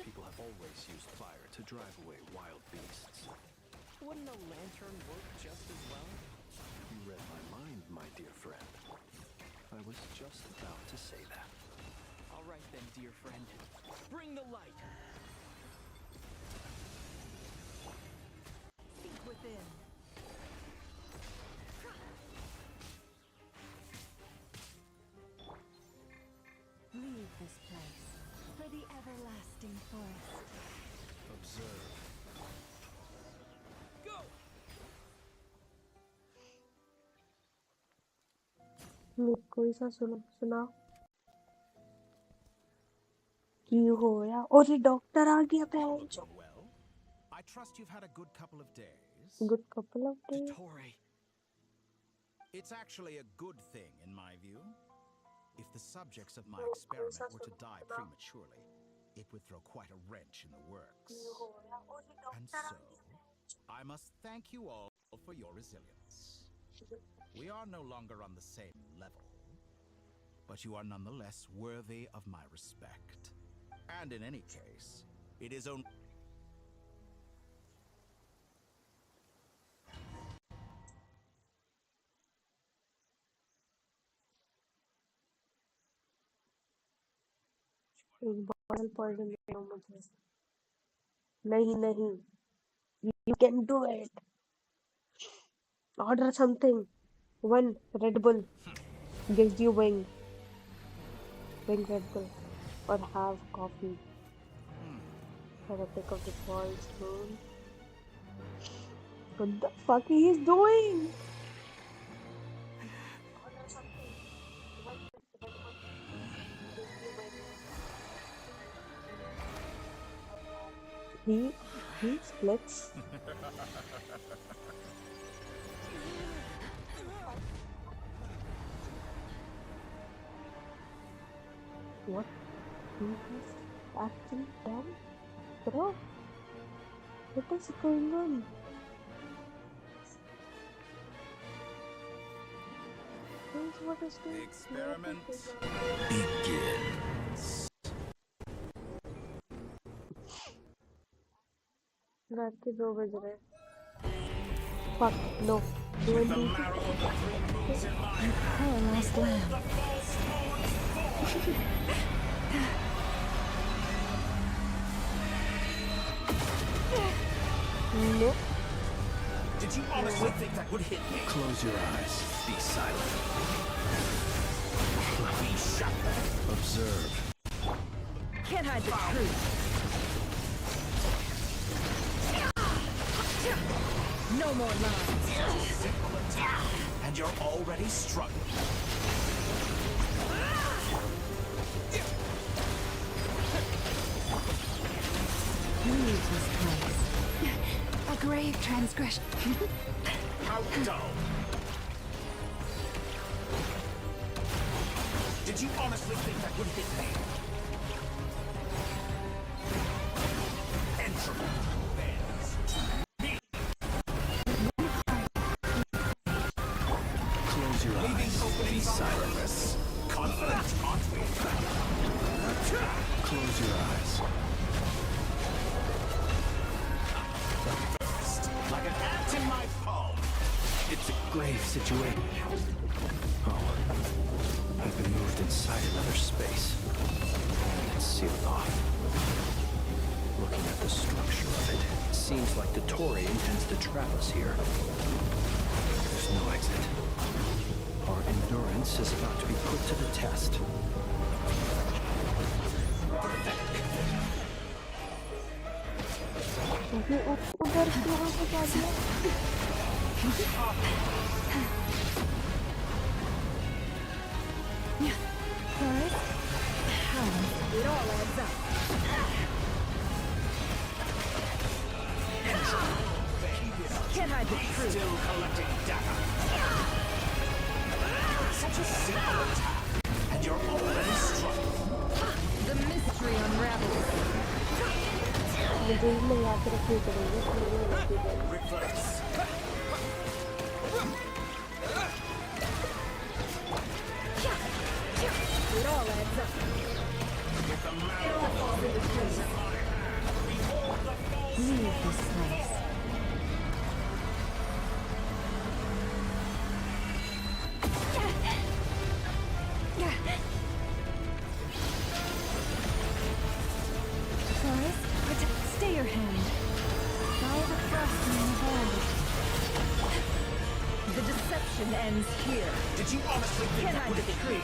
People have always used fire to drive away wild beasts. Wouldn't a lantern work just as well? You read my mind, my dear friend. I was just about to say that. right then, dear friend. Bring the light. Seek within. Leave this place for the everlasting forest. Observe. Go! कोई सा सुनाओ की होया और ये doctor आ गया पहले Well, I trust you've had a good couple of days. good couple of days Dottore. It's actually a good thing in my view. If the subjects of my experiment were to die prematurely, it would throw quite a wrench in the works. And so, I must thank you all for your resilience. We are no longer on the same level, but you are nonetheless worthy of my respect. And in any case, it is only... एक bottle poison दे दो मुझे नहीं you can do it order something one Red Bull gives you wing Red Bull or have coffee have a pick of the boiled spoon what the fuck he is doing order something one Red Bull gives you wing he splits what he has actually done bro what is going on what is The going experiment begins. रात के 2 बज रहे fuck no With the marrow of the criminals in my hand, last lamb. the false no Did you honestly think that would hit me? Close your eyes. Be silent. Be shut. Observe. Can't hide the truth. No more lies. Simple attack, and you're already struggling. Leave this place. A grave transgression. How dull. Did you honestly think that would hit me? Entropy bends. Close your Leaving eyes. openings Be silent. Confident, aren't we? Close your eyes. Like an ant in my palm. It's a grave situation. Oh. I've been moved inside another space. And it's sealed off. Looking at the structure of it, it seems like Dottore intends to trap us here. There's no exit. Our endurance is about to be put to the test. उधर कहाँ से जा दिया It all adds up. Can't hide the truth. Still collecting data. Such a simple attack, and you're already struggling. The mystery unravels. मुझे इसमें याद रखनी पड़ेगी Reverse. It all adds up. With the marrow of the criminals in my hand, behold the false Leave this place. your hand. Follow the thrust in the void. The deception ends here. Did you honestly think that would be true?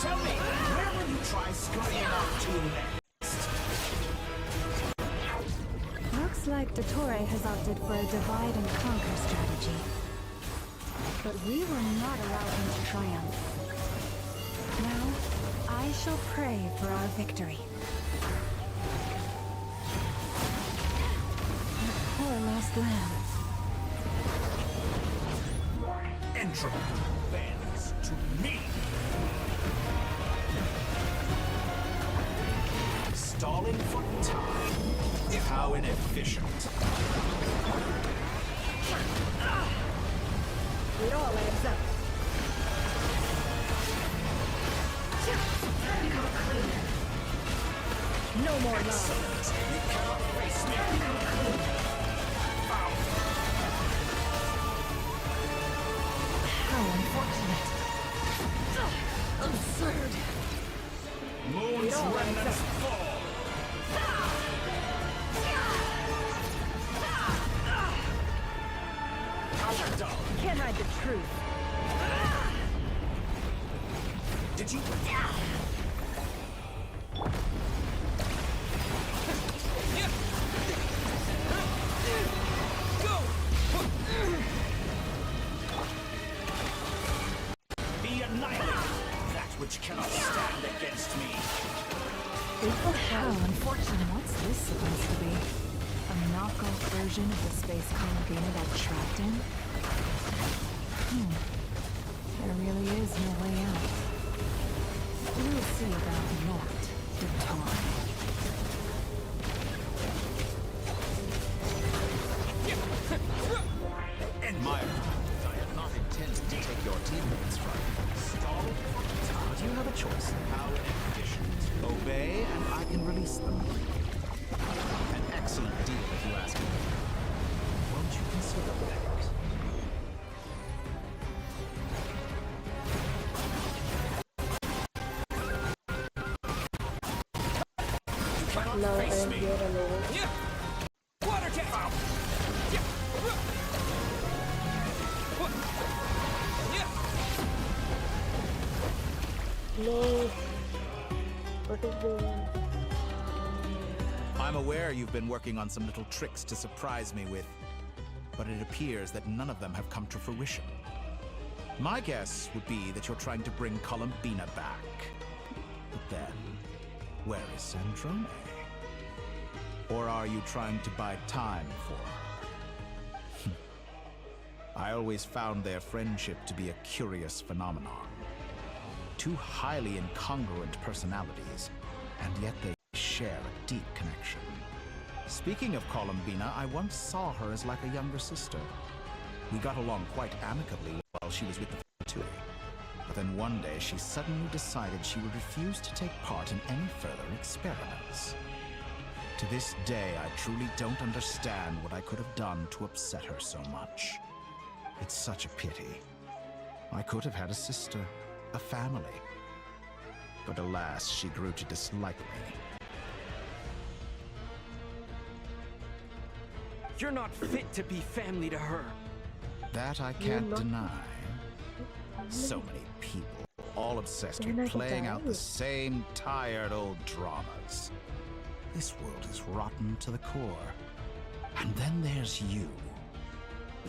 Tell me, where will you try scurrying off to next? Looks like Dottore has opted for a divide and conquer strategy. But we will not allow him to triumph. Now, I shall pray for our victory. That poor lost lamb. Entropy bends to me. Stalling for time. How inefficient. It all adds up. No more love. You cannot face me. How unfortunate. Absurd. Moon's remnants fall. Can't hide the truth. Did you? Go! Be annihilated. That which cannot stand against me. How unfortunate. What's this supposed to be? A knockoff version of the space Columbina got trapped in? There really is no way out. We'll see about that, Dottore. And my I had not intended to take your teammates from you. Stall for time. But you have a choice. How inefficient. Obey, and I can release them. An excellent deal, if you ask me. Won't you consider that? Now I am here alone. Water tower. No. What is going on? I'm aware you've been working on some little tricks to surprise me with, but it appears that none of them have come to fruition. My guess would be that you're trying to bring Columbina back. But then, where is Sandrone? Or are you trying to buy time for her? I always found their friendship to be a curious phenomenon. Two highly incongruent personalities, and yet they share a deep connection. Speaking of Columbina, I once saw her as like a younger sister. We got along quite amicably while she was with the Fatui. But then one day she suddenly decided she would refuse to take part in any further experiments. To this day, I truly don't understand what I could have done to upset her so much. It's such a pity. I could have had a sister, a family. But alas, she grew to dislike me. You're not fit to be family to her. That I can't deny. So many people, all obsessed with playing out the same tired old dramas. This world is rotten to the core. And then there's you.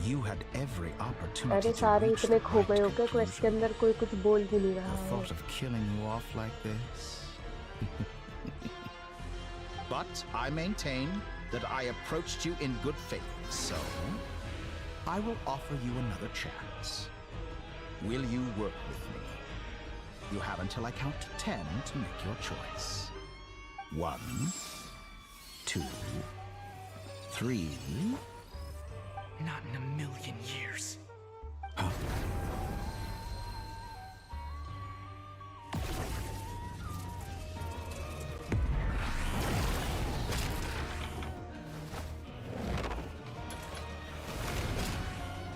You had every opportunity to reach the right conclusion. The thought of killing you off like this? But I maintain that I approached you in good faith, so I will offer you another chance. Will you work with me? You have until I count to 10 to make your choice. 1, 2, 3. Not in a million years. Huh?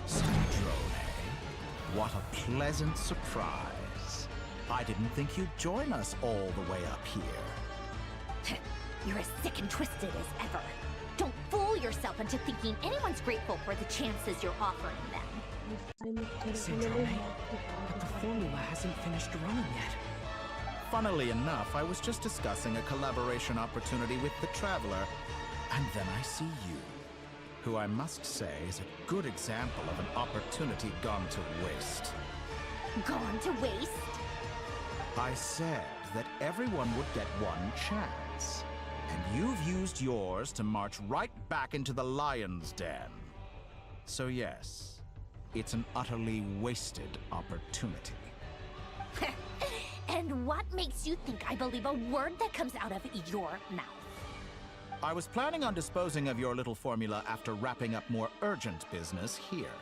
Sandrone, what a pleasant surprise. I didn't think you'd join us all the way up here. You're as sick and twisted as ever. Don't fool yourself into thinking anyone's grateful for the chances you're offering them. Cendrone, but the formula hasn't finished running yet. Funnily enough, I was just discussing a collaboration opportunity with the Traveler, and then I see you, who I must say is a good example of an opportunity gone to waste. Gone to waste? I said that everyone would get one chance, and you've used yours to march right back into the lion's den. So yes, it's an utterly wasted opportunity. And what makes you think I believe a word that comes out of your mouth? I was planning on disposing of your little formula after wrapping up more urgent business here.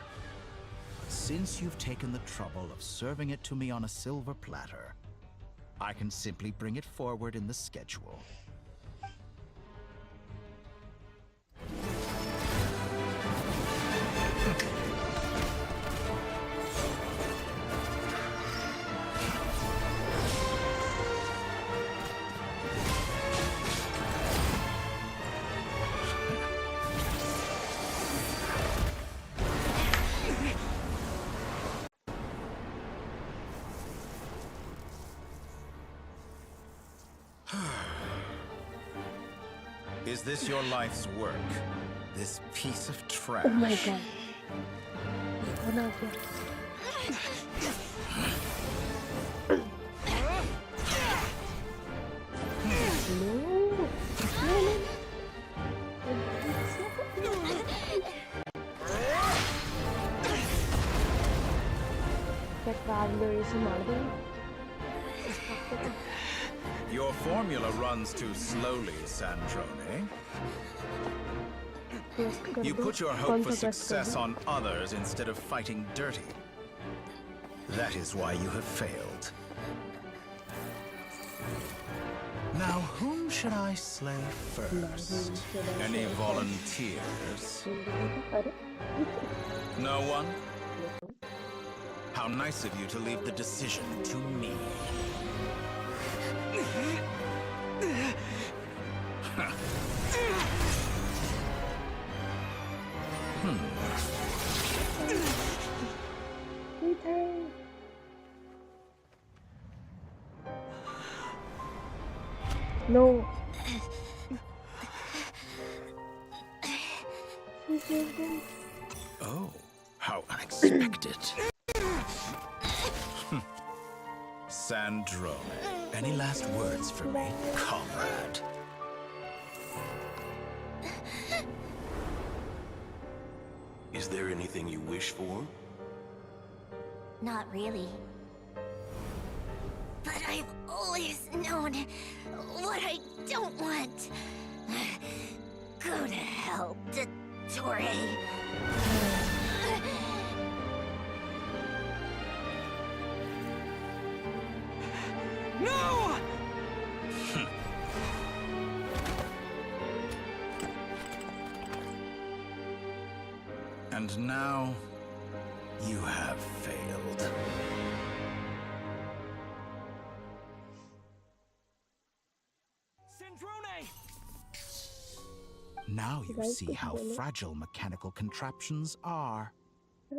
But since you've taken the trouble of serving it to me on a silver platter, I can simply bring it forward in the schedule. Is this your life's work? This piece of trash? Oh my god. Your formula runs too slowly, Sandrone. You put your hope for success on others instead of fighting dirty. That is why you have failed. Now, whom should I slay first? Any volunteers? No one? How nice of you to leave the decision to me. No. Oh, how unexpected. Sandrone, any last words for me, comrade? Is there anything you wish for? Not really. But I've always known what I don't want. Go to hell, Dottore. No! And now, you have failed. Cendrone! Now you see how fragile mechanical contraptions are.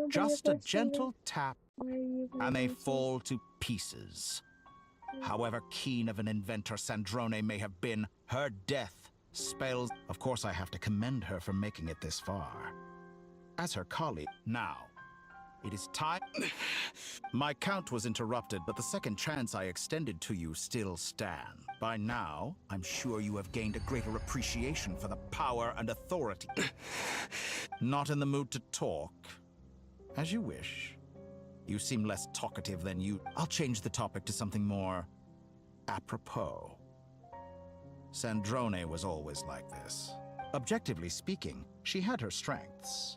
Just a gentle tap, and they fall to pieces. However keen of an inventor Sandrone may have been, her death spells... Of course, I have to commend her for making it this far. As her colleague, now, it is time... My count was interrupted, but the second chance I extended to you still stands. By now, I'm sure you have gained a greater appreciation for the power and authority. Not in the mood to talk? As you wish. You seem less talkative than you... I'll change the topic to something more apropos. Sandrone was always like this. Objectively speaking, she had her strengths.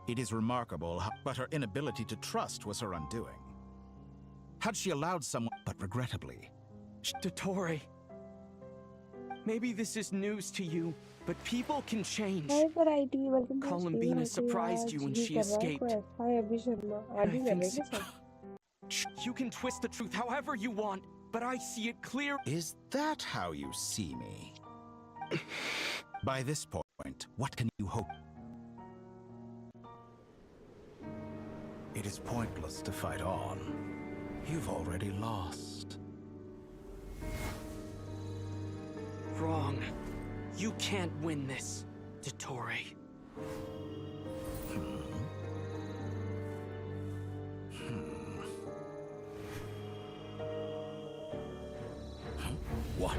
It is remarkable, but her inability to trust was her undoing. Had she allowed someone... But regrettably... Dottore. Maybe this is news to you, but people can change. Columbina surprised you when she escaped. And I think You can twist the truth however you want, but I see it clear. Is that how you see me? By this point, what can you hope? It is pointless to fight on. You've already lost. Wrong. You can't win this, Dottore. What?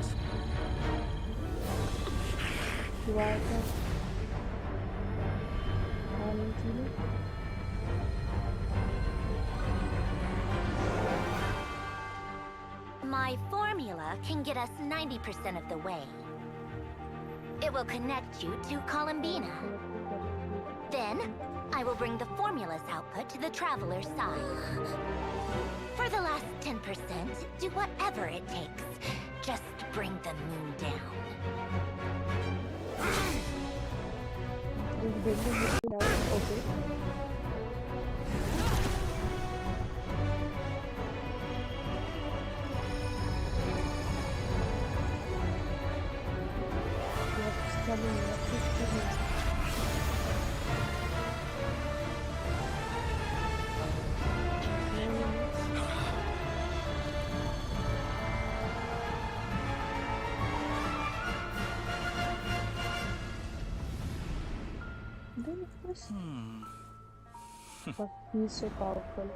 My formula can get us 90% of the way. It will connect you to Columbina. Then, I will bring the formula's output to the Traveler's side. For the last 10%, do whatever it takes. Just bring the moon down. Okay. What's coming? But he's so powerful.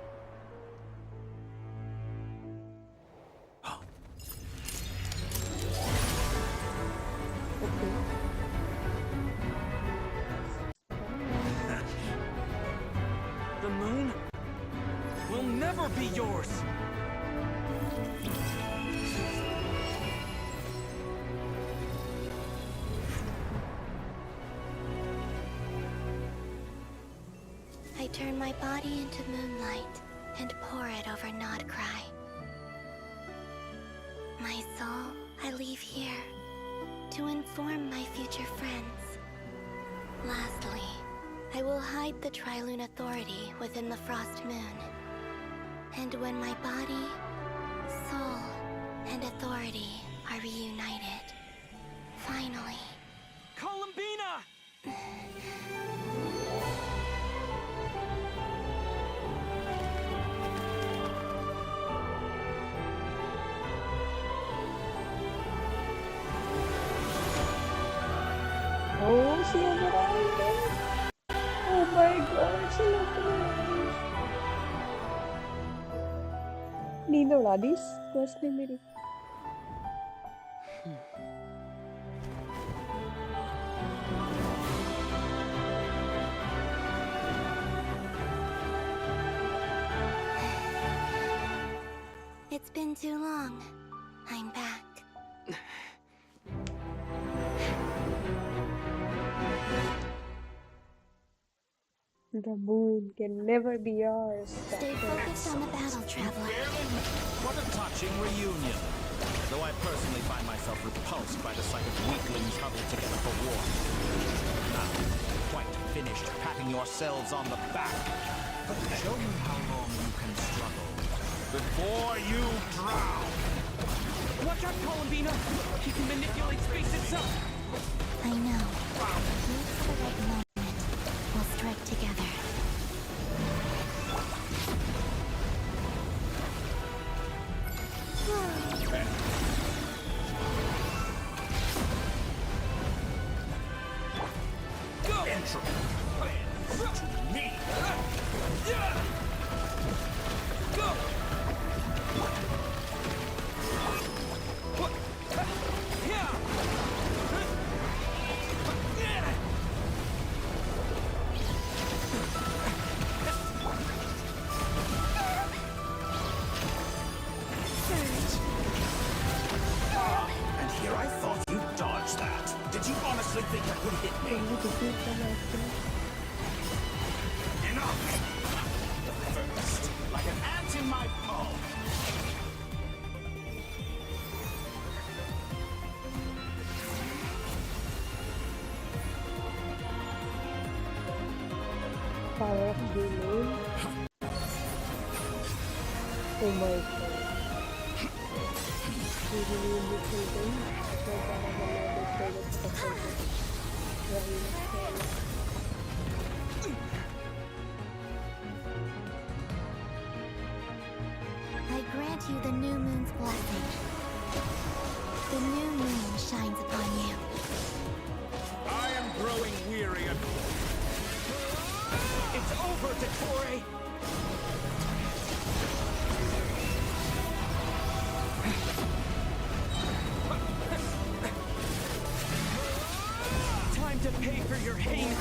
The moon will never be yours. I turn my body into moonlight and pour it over Nodcry. My soul, I leave here to inform my future friends. Lastly, I will hide the Trilune Authority within the Frost Moon. And when my body, soul, and authority are reunited, finally... Columbina! Oh, she overall. Oh my god, she overall. नींद उड़ा दी quest ने मेरी. It's been too long. I'm back. The moon can never be yours. Stay focused on the battle, Traveler. What a touching reunion. Though I personally find myself repulsed by the sight of weaklings huddled together for war. Now, quite finished patting yourselves on the back. Show me how long you can struggle before you drown. Watch out, Columbina! He can manipulate space itself! I know. Just the right moment. We'll strike together. Go! Entropy bends to me. Go! And here I thought you dodged that. Did you honestly think that would hit me? Enough! First, like an ant in my palm. Power of the moon. Oh my god. Usually in this building, so far I have not decided I grant you the new moon's blessing. The new moon shines upon you. I am growing weary of... It's over, Dottore! Time to pay for your hate!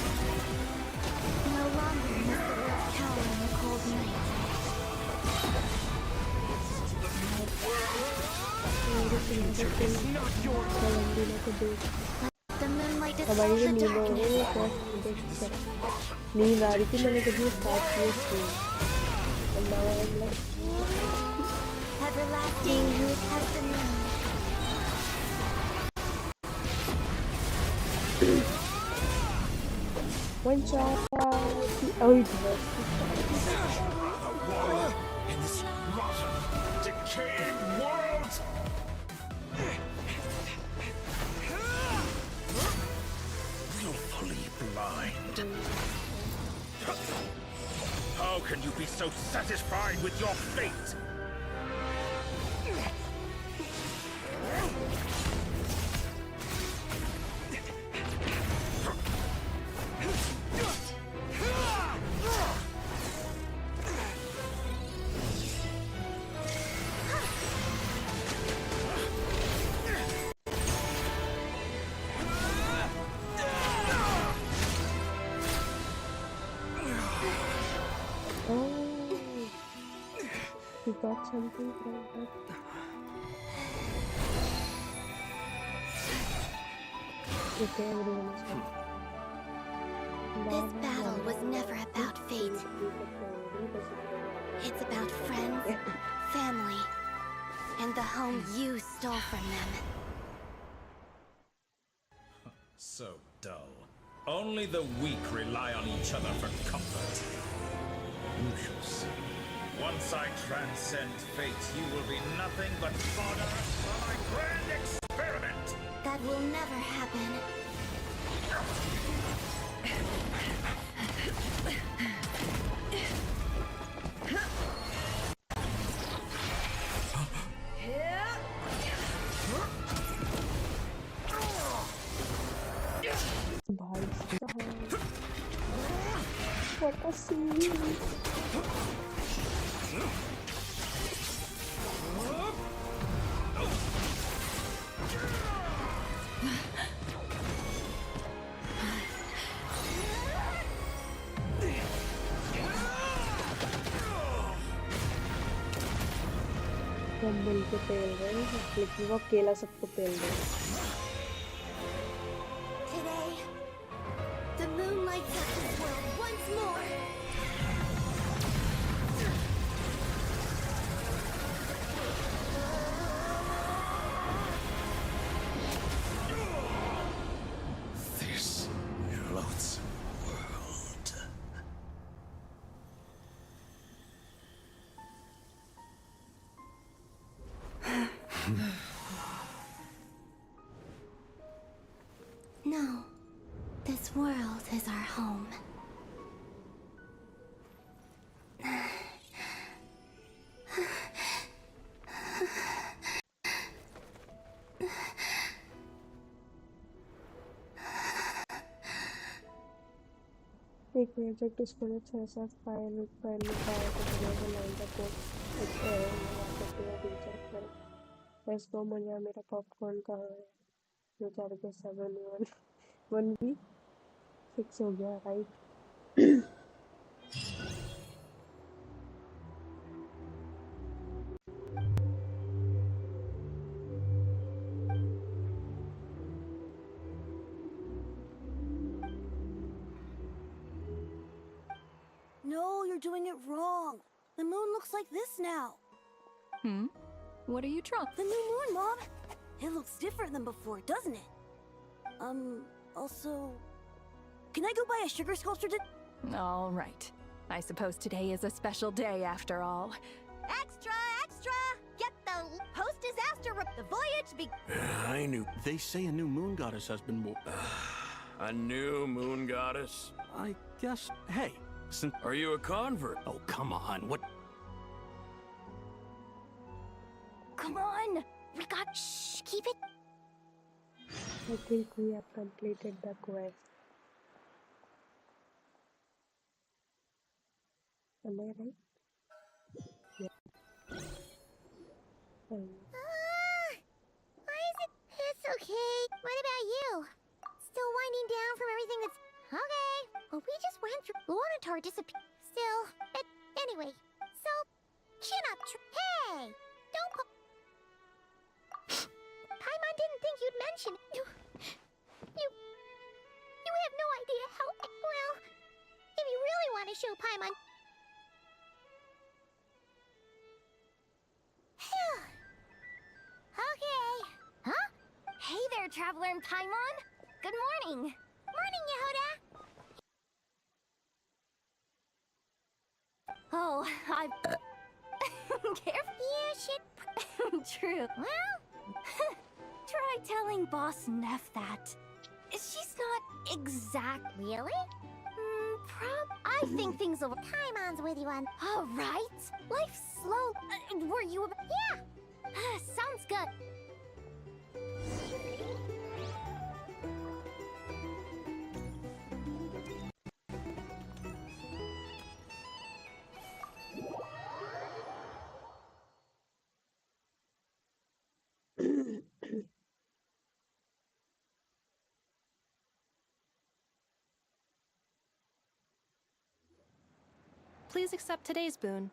No longer must the world cower in the cold night. The future is not yours! The moonlight हमारी dispels जो the नींद हो रही darkness. है नींद आ रही थी मैंने कभी स्टार्ट किया थी and now I'm like Everlasting as the moon. one shot oh it was in this rotten, decaying world! Willfully blind. How can you be so satisfied with your fate? you got something from that okay everyone is fine. This battle was never about fate. It's about friends, family, and the home you stole from them. So dull. Only the weak rely on each other for comfort. You shall see. Once I transcend fate, you will be nothing but fodder for my grand experiment! That will never happen. What a scene! सब मिलके पेल रहे हैं लेकिन वो अकेला सबको पेल रहे हैं Today, the moon lights up this world once more. This loathsome world. No, this world is our home. एक प्रोजेक्ट इसको 6-7 फाइल में पाया तो चलेगा लाइन का कोड एक टीचर पर इसको मजा मेरा पॉपकॉर्न कहाँ है जो 4 के 7 1 भी फिक्स हो गया right No, you're doing it wrong. The moon looks like this now. Hmm? What are you trying? The new moon, Mom. It looks different than before, doesn't it? Also... Can I go buy a sugar sculpture All right. I suppose today is a special day after all. Extra, Post-disaster, the voyage be. I knew. They say a new moon goddess has been born. A new moon goddess? I guess. Hey, are you a convert? Oh, come on. What? Come on! We got. Shh, keep it. I think we have completed the quest. Am I right? Yeah. Why is it? It's okay. What about you? Still winding down from everything that's... Okay. Well, we just went through... Lornatar disappeared. Still. But anyway. So... Chin up. Hey! Don't put... Paimon didn't think you'd mention it. You have no idea how... Well... If you really want to show Paimon... Okay. Huh? Hey there, Traveler and Paimon! Good morning! Morning, Yehoda! Oh, I've... Careful. Yeah, shit. True. Well... Try telling Boss Neff that. She's not exact... Really? I think things will... Paimon's with you on... All right. Life's slow. Were you... Yeah! Sounds good. Please accept today's boon.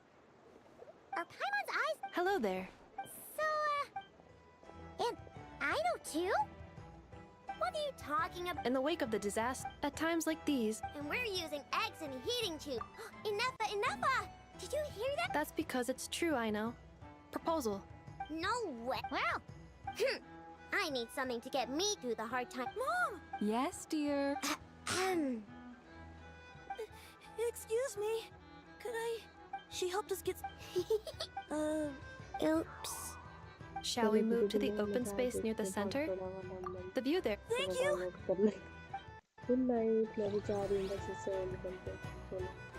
Are Paimon's eyes... Hello there. So, and I know too? What are you talking about? In the wake of the disaster, at times like these... And we're using eggs and heating tube. Enough! Did you hear that? That's because it's true, I know. Proposal. No way. Well, I need something to get me through the hard time. Mom! Yes, dear. Excuse me. Could I... She helped us get... Oops. Shall we move to the open space near the center? The view there. Thank you! Good night. Love you,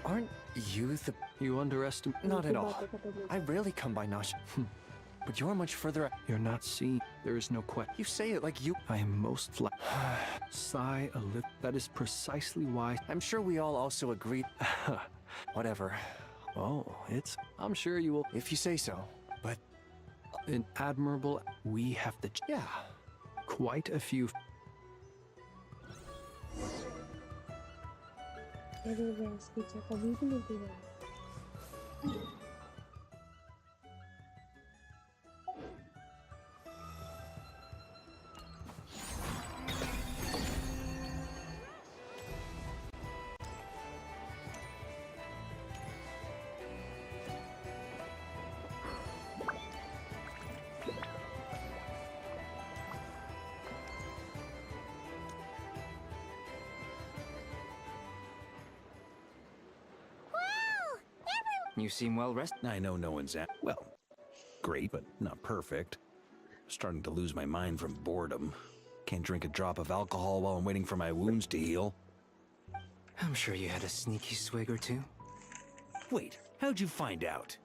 Aren't you the... You underestimate... Not at all. I rarely come by Nash. But you're much further... You're not seen. There is no question. You say it like you... I am most flat. Sigh a little. That is precisely why... I'm sure we all also agree... Whatever. Oh, it's... I'm sure you will... If you say so. But... An admirable... We have the... Yeah. Quite a few... You seem well rested. I know no one's at... Well, great, but not perfect. Starting to lose my mind from boredom. Can't drink a drop of alcohol while I'm waiting for my wounds to heal. I'm sure you had a sneaky swig or two. Wait, how'd you find out?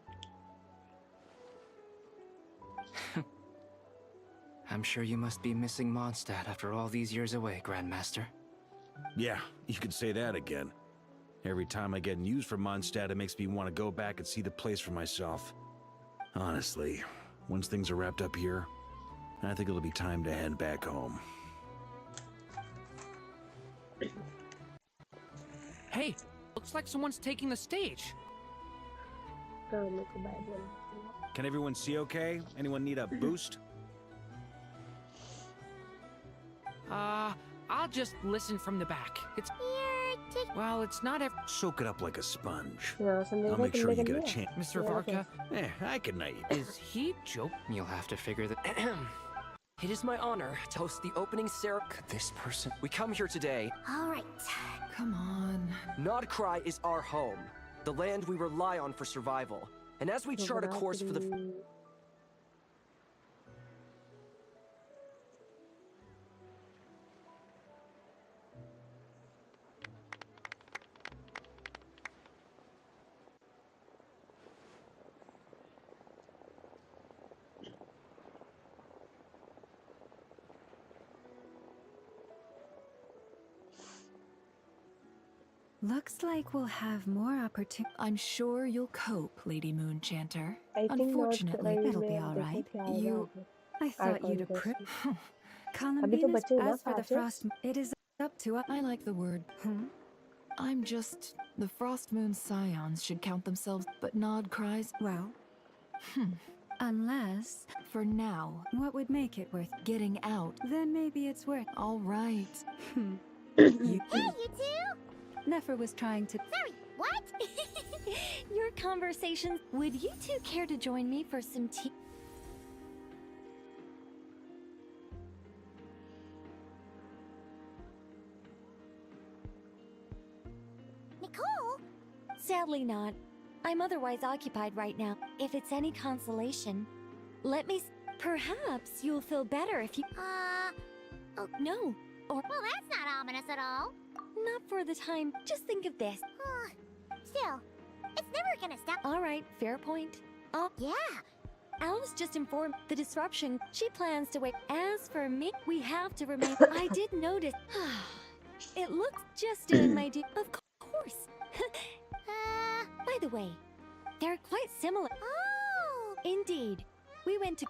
I'm sure you must be missing Mondstadt after all these years away, Grandmaster. Yeah, you could say that again. Every time I get news from Mondstadt, it makes me want to go back and see the place for myself. Honestly, once things are wrapped up here, I think it'll be time to head back home. Hey, looks like someone's taking the stage. Can everyone see okay? Anyone need a boost? I'll just listen from the back. It's... Well, it's not ever... Soak it up like a sponge. I'll make sure you get a chance. Mr. Varka? I can night you. Is he joke? You'll have to figure that... It is my honor to host the opening ceremony. This person... We come here today. All right. Come on. Nodcry is our home, the land we rely on for survival. And as we chart a course for the... Looks like we'll have more opportunity. I'm sure you'll cope, Lady Moonchanter. I think Unfortunately, it'll be alright. I thought you'd Archon approve. test. Columbina's. बचे हैं ना As for the 5 frost, it is up to us. I like the word. I'm just... The Frost Moon Scions should count themselves, but Nod cries. Well, unless... For now. What would make it worth getting out? Then maybe it's worth... Alright. Hey, you two! Nefer was trying to... Sorry, what? Your conversation. Would you two care to join me for some tea? Nicole? Sadly not. I'm otherwise occupied right now. If it's any consolation, let me... Perhaps you'll feel better if you... Oh, no. Or... Well, that's not ominous at all. Not for the time. Just think of this. Still, it's never gonna stop. All right, fair point. Oh, yeah. Al's just informed the disruption. She plans to wait. As for me, we have to remain... I did notice... It looks just doing my due... Of course. By the way, they're quite similar. Oh! Indeed. We went to...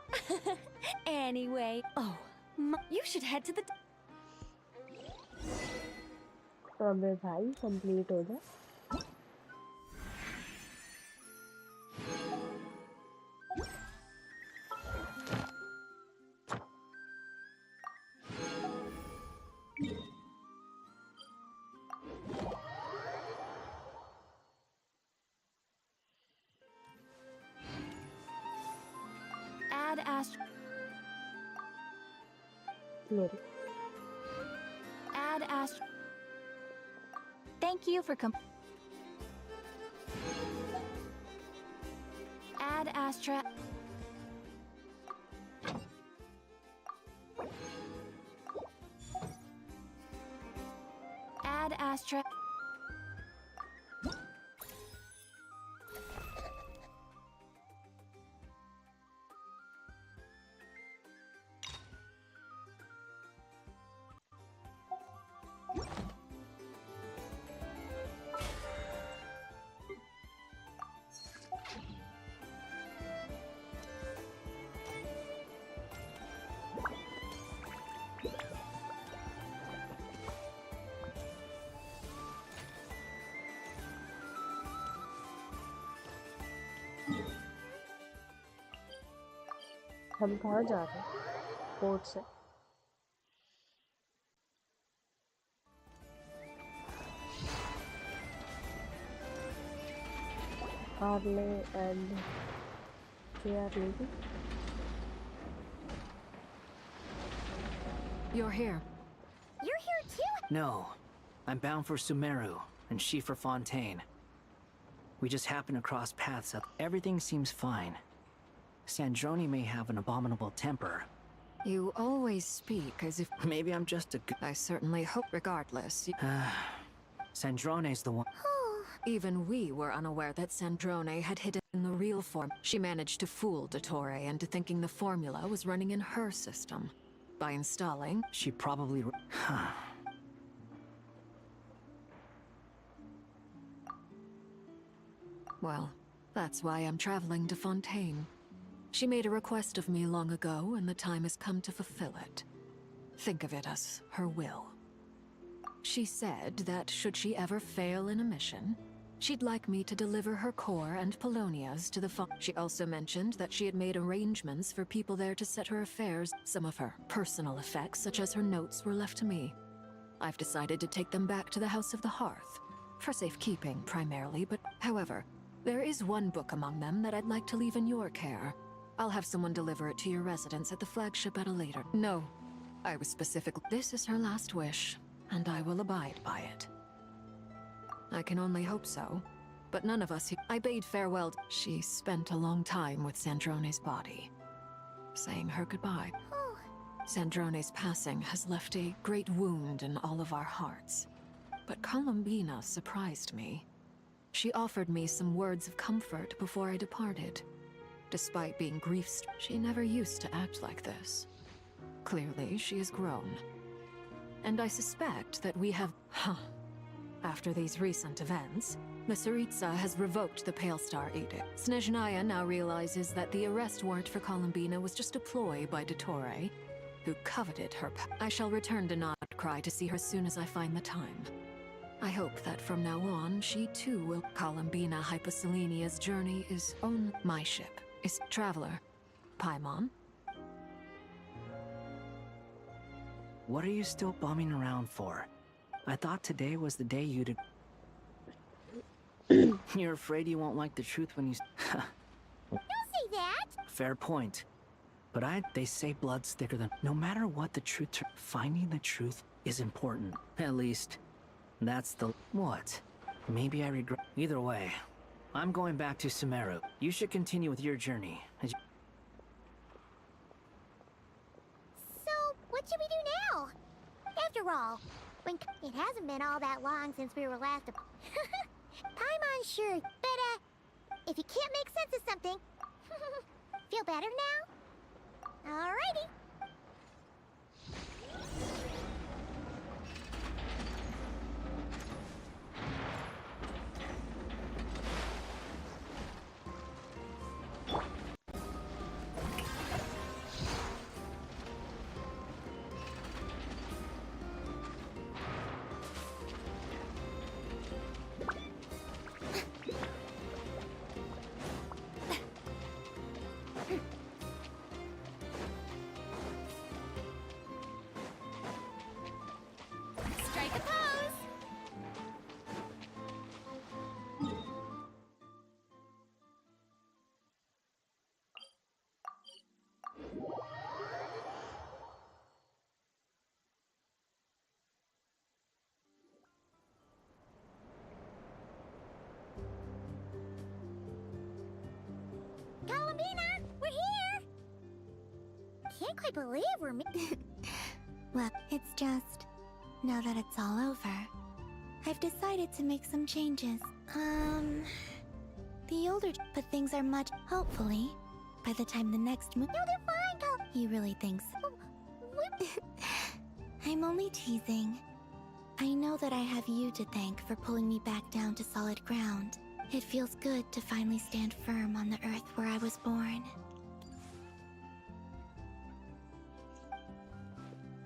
Anyway. Oh, you should head to the... तो अबे भाई complete हो जा Add Astro. Thank you for Add Astra. Add Astra. हम कहाँ जा रहे हैं पोर्ट से Harley and they are leaving. You're here. You're here too? No. I'm bound for Sumeru, and she for Fontaine. We just happened to cross paths up. Everything seems fine. Sandrone may have an abominable temper. You always speak as if... Maybe I'm just a good... I certainly hope regardless. Sandrone's the one... Even we were unaware that Sandrone had hidden the real form. She managed to fool Dottore into thinking the formula was running in her system. By installing... She probably... Well, that's why I'm traveling to Fontaine. She made a request of me long ago, and the time has come to fulfill it. Think of it as her will. She said that should she ever fail in a mission, she'd like me to deliver her core and Polonia's to the She also mentioned that she had made arrangements for people there to set her affairs. Some of her personal effects, such as her notes, were left to me. I've decided to take them back to the House of the Hearth. For safekeeping, primarily, but however, there is one book among them that I'd like to leave in your care. I'll have someone deliver it to your residence at the flagship at a later... No. I was specific. This is her last wish, and I will abide by it. I can only hope so, but none of us... I bade farewell. She spent a long time with Sandrone's body, saying her goodbye. Sandrone's passing has left a great wound in all of our hearts. But Columbina surprised me. She offered me some words of comfort before I departed. Despite being grief-stricken, she never used to act like this. Clearly, she has grown. And I suspect that we have... After these recent events, the Tsaritsa has revoked the Pale Star Edict. Snezhnaya now realizes that the arrest warrant for Columbina was just a ploy by Dottore, who coveted her I shall return to Notcry to see her as soon as I find the time. I hope that from now on, she too will. Columbina Hyposelenia's journey is on my ship. Is Traveler. Paimon? What are you still bumming around for? I thought today was the day you'd... You're afraid you won't like the truth when you... Don't say that! Fair point. But they say blood's thicker than... No matter what the truth... Finding the truth is important. At least, that's the... What? Maybe I regret... Either way, I'm going back to Sumeru. You should continue with your journey. So, what should we do now? After all, it hasn't been all that long since we were last... Paimon, sure, but, if you can't make sense of something... Feel better now? Alrighty. Strike a pose! Columbina, we're here! Can't quite believe we're Well, it's just... Now that it's all over, I've decided to make some changes. The older... But things are much... Hopefully, by the time the next move... No, they're fine, You really think so? I'm only teasing. I know that I have you to thank for pulling me back down to solid ground. It feels good to finally stand firm on the earth where I was born.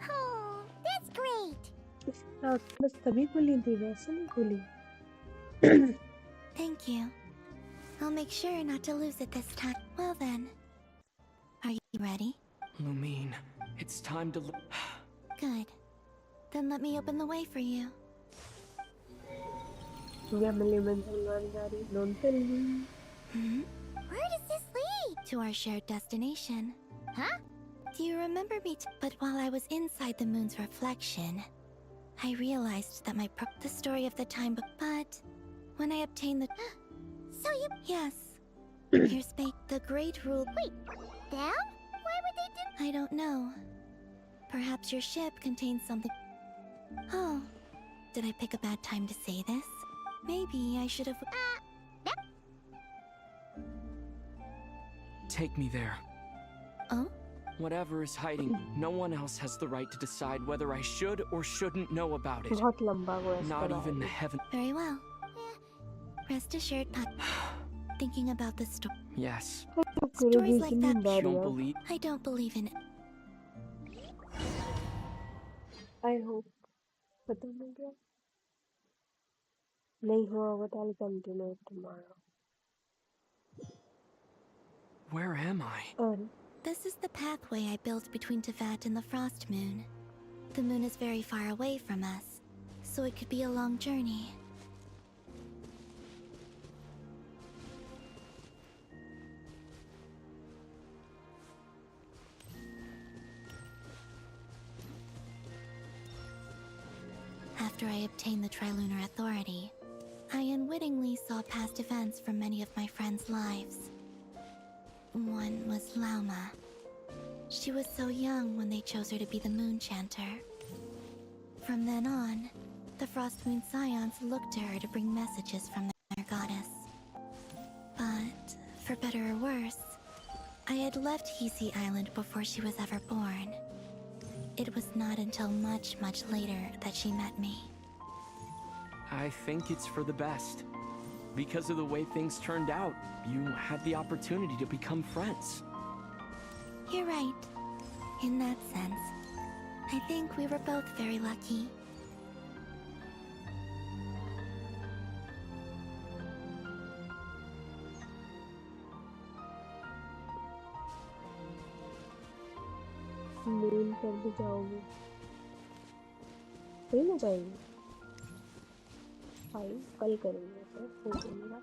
Oh, that's great! बस तभी खुली थी वैसे नहीं खुली Thank you. I'll make sure not to lose it this time. Well then, are you ready? Lumine, it's time to... Good. Then let me open the way for you. Don't tell me. Where does this lead? To our shared destination. Huh? Do you remember me? But while I was inside the moon's reflection, I realized that the story of the time. But when I obtained the... So you... Yes. Here's the great rule... Wait, them? Why would they do... I don't know. Perhaps your ship contains something... Oh. Did I pick a bad time to say this? Maybe I should have... Yep. Take me there. Oh? Whatever is hiding, no one else has the right to decide whether I should or shouldn't know about it. Not even the heaven... Very well. Rest assured, thinking about the story. Yes. Stories like that... You don't believe... I don't believe in it. I hope. खत्म हो गया नहीं हुआ होगा तो I'll continue it tomorrow. Where am I? This is the pathway I built between Teyvat and the Frost Moon. The moon is very far away from us, so it could be a long journey. After I obtained the Trilunar Authority, I unwittingly saw past events from many of my friends' lives. One was Lauma. She was so young when they chose her to be the Moon Chanter. From then on, the Frost Moon Scions looked to her to bring messages from their goddess. But, for better or worse, I had left Hisi Island before she was ever born. It was not until much, much later that she met me. I think it's for the best. Because of the way things turned out, you had the opportunity to become friends. You're right. In that sense, I think we were both very lucky. Moon पर भी जाओगे सही में जाएंगे भाई कल करेंगे तो हो जाएगा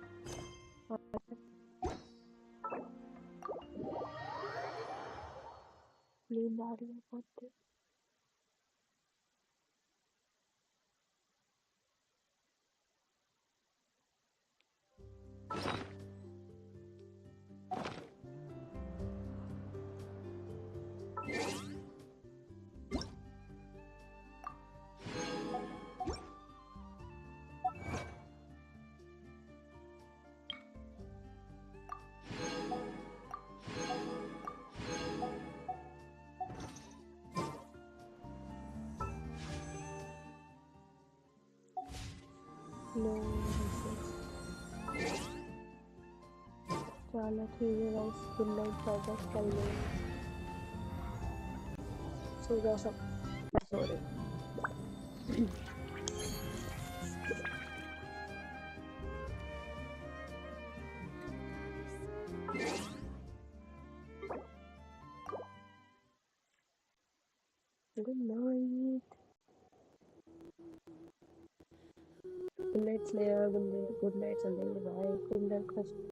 नींद आ रही है बहुत No, चलो ठीक है गाइस गुड नाइट बाय कल मिलेंगे सो जाओ सब सो रहे Good night. Good night, Slayer. Good night, Sunday. Bye. Good night, Chris.